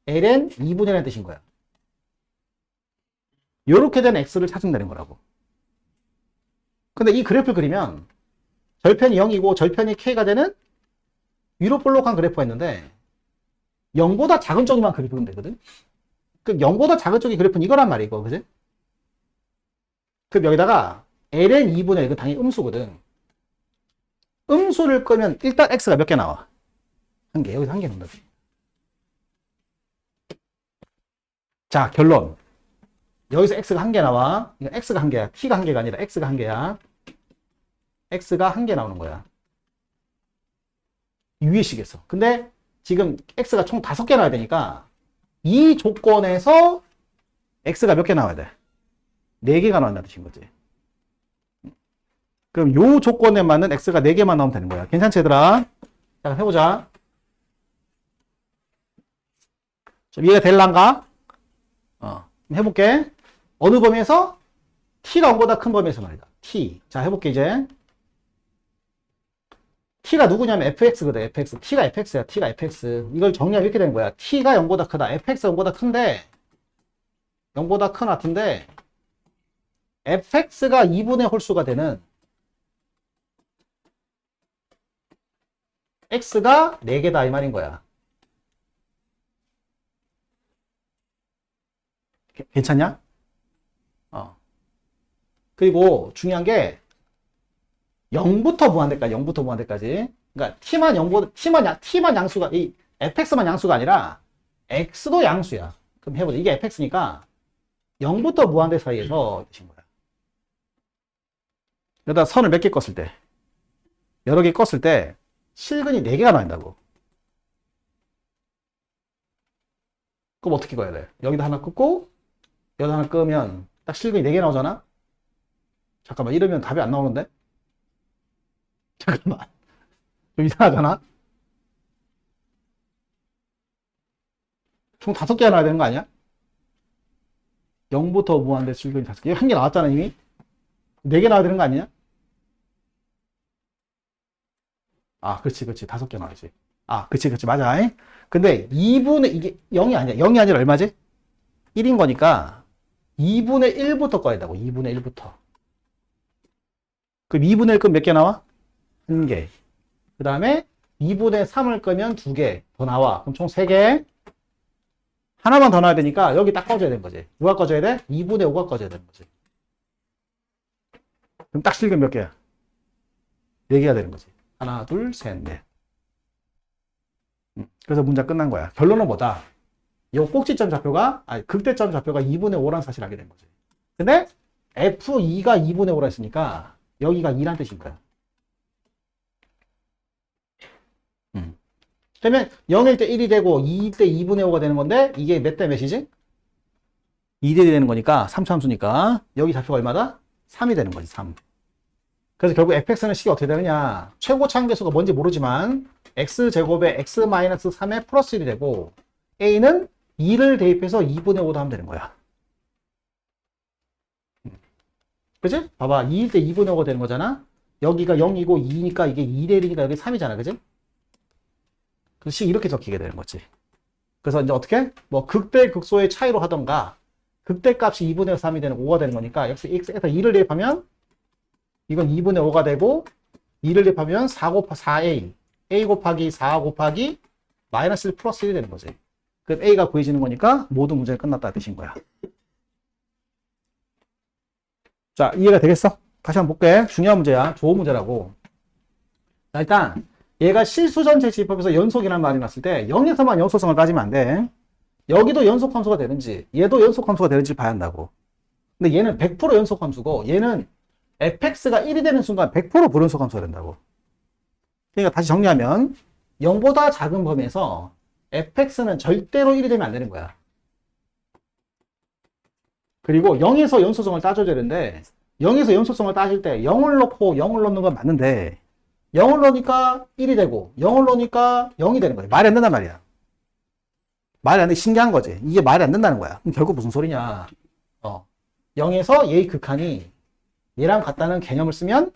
ln 2분의 1이라는 뜻인 거야. 이렇게 된 x를 찾으면 거라고. 근데 이 그래프를 그리면 절편이 0이고 절편이 k가 되는 위로 볼록한 그래프가 있는데 0보다 작은 쪽만 그리면 되거든? 그 0보다 작은 쪽의 그래프는 이거란 말이야, 이거. 그지? 그럼 여기다가 ln 2분의 1, 이건 당연히 음수거든. 음수를 끄면 일단 x가 몇 개 나와? 한 개. 여기서 한 개 나온다. 자, 결론. 여기서 x가 한 개 나와. 이건 x가 한 개야. t가 한 개가 아니라 x가 한 개야. x가 한 개 나오는 거야. 위의 식에서. 근데 지금 x가 총 5개 나와야 되니까 이 조건에서 x가 몇 개 나와야 돼? 4개가 나온다는 뜻인 거지. 그럼 요 조건에 맞는 x가 4개만 나오면 되는 거야. 괜찮지, 얘들아? 자, 해보자. 좀 이해가 될란가? 해볼게. 어느 범위에서? t가 0보다 큰 범위에서 말이다. t. 자, 해볼게, 이제. t가 누구냐면 fx거든, fx. t가 fx야, t가 fx. 이걸 정리하면 이렇게 되는 거야. t가 0보다 크다. fx가 0보다 큰데, 0보다 큰 같은데, fx가 2분의 홀수가 되는 x가 4개다, 이 말인 거야. 괜찮냐? 그리고 중요한 게 0부터 무한대까지, 0부터 무한대까지. 그러니까 t만 양수가, 이 fx만 양수가 아니라 x도 양수야. 그럼 해보자. 이게 fx니까 0부터 무한대 사이에서 되신 거야. 여기다 선을 몇 개 껐을 때, 여러 개 껐을 때 실근이 4개가 나온다고. 그럼 어떻게 꺼야 돼? 여기다 하나 끄고 여기다 하나 끄면 딱 실근이 4개 나오잖아? 잠깐만, 이러면 답이 안 나오는데? 잠깐만. 좀 이상하잖아? 총 5개가 나와야 되는 거 아니야? 0부터 무한대 실근이 5개. 한 개 나왔잖아, 이미? 4개 나와야 되는 거 아니냐? 아, 그렇지. 5개 나와야지. 아, 그렇지. 맞아. 근데 2분의, 이게 0이 아니야. 0이 아니라 얼마지? 1인 거니까 2분의 1부터 꺼야 된다고. 2분의 1부터. 그럼 2분의 1 끄면 몇 개 나와? 1개. 그 다음에 2분의 3을 끄면 2개 더 나와. 그럼 총 3개. 하나만 더 넣어야 되니까 여기 딱 꺼져야 되는 거지. 누가 꺼져야 돼? 2분의 5가 꺼져야 되는 거지. 그럼 딱 실근 몇 개야? 4개가 되는 거지. 하나, 둘, 셋, 넷. 그래서 문제 끝난 거야. 결론은 뭐다? 요 꼭지점 좌표가, 극대점 좌표가 2분의 5라는 사실을 알게 된 거지. 근데 F2가 2분의 5라 했으니까 여기가 2란 뜻인 거야. 그러면 0일 때 1이 되고 2일 때 2분의 5가 되는 건데 이게 몇 대 몇이지? 2대1이 되는 거니까 3차함수니까 여기 좌표가 얼마다? 3이 되는 거지. 3. 그래서 결국 fx는 식이 어떻게 되느냐? 최고 차항계수가 뭔지 모르지만 x제곱에 x-3에 플러스 1이 되고 a는 2를 대입해서 2분의 5도 하면 되는 거야. 그치? 봐봐. 2일 때 2분의 5가 되는 거잖아? 여기가 0이고 2니까 이게 2대 1이니까 여기 3이잖아. 그치? 그래서 식 이렇게 적히게 되는 거지. 그래서 이제 어떻게? 뭐 극대 극소의 차이로 하던가 극대 값이 2분의 3이 되는 5가 되는 거니까 x에서 2를 대입하면 이건 2분의 5가 되고 2를 대입하면 4A A 곱하기 4 곱하기 마이너스 1 플러스 1이 되는 거지. 그럼 A가 구해지는 거니까 모든 문제는 끝났다 뜻인 거야. 자, 이해가 되겠어? 다시 한번 볼게. 중요한 문제야. 좋은 문제라고. 자, 일단 얘가 실수전체 지법에서 연속이라는 말이 났을 때 0에서만 연속성을 따지면 안 돼. 여기도 연속함수가 되는지 얘도 연속함수가 되는지 봐야 한다고. 근데 얘는 100% 연속함수고 얘는 fx가 1이 되는 순간 100% 불연속함수가 된다고. 그러니까 다시 정리하면 0보다 작은 범위에서 fx는 절대로 1이 되면 안 되는 거야. 그리고 0에서 연속성을 따져야 되는데 0에서 연속성을 따질 때 0을 넣고 0을 넣는 건 맞는데 0을 넣으니까 1이 되고 0을 넣으니까 0이 되는 거야. 말이 안 된단 말이야. 말이 안 돼. 신기한 거지. 이게 말이 안 된다는 거야. 그럼 결국 무슨 소리냐. 0에서 얘의 극한이 얘랑 같다는 개념을 쓰면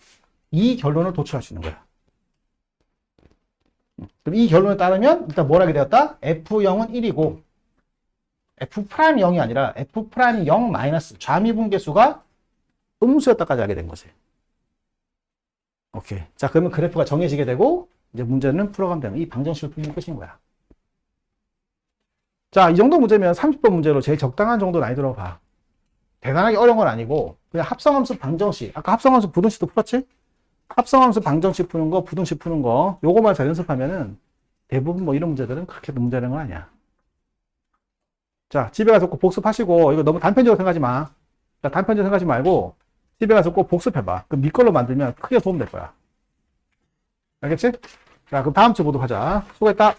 이 결론을 도출할 수 있는 거야. 그럼 이 결론에 따르면 일단 뭘 하게 되었다? F0은 1이고 F'0이 아니라 F'0 마이너스 좌미분계수가 음수였다까지 알게 된 거지. 오케이. 자, 그러면 그래프가 정해지게 되고 이제 문제는 풀어가면 되는 이 방정식을 풀면 끝인 거야. 자, 이 정도 문제면 30번 문제로 제일 적당한 정도 난이도로 봐. 대단하게 어려운 건 아니고 그냥 합성함수 방정식. 아까 합성함수 부등식도 풀었지? 합성함수 방정식 푸는 거, 부등식 푸는 거 요거만 잘 연습하면은 대부분 뭐 이런 문제들은 그렇게 문제되는 건 아니야. 자, 집에 가서 꼭 복습하시고 이거 너무 단편적으로 생각하지 마. 자, 단편적으로 생각하지 말고 집에 가서 꼭 복습해봐. 그럼 밑걸로 만들면 크게 도움 될 거야. 알겠지? 자, 그럼 다음 주 보도록 하자. 수고했다.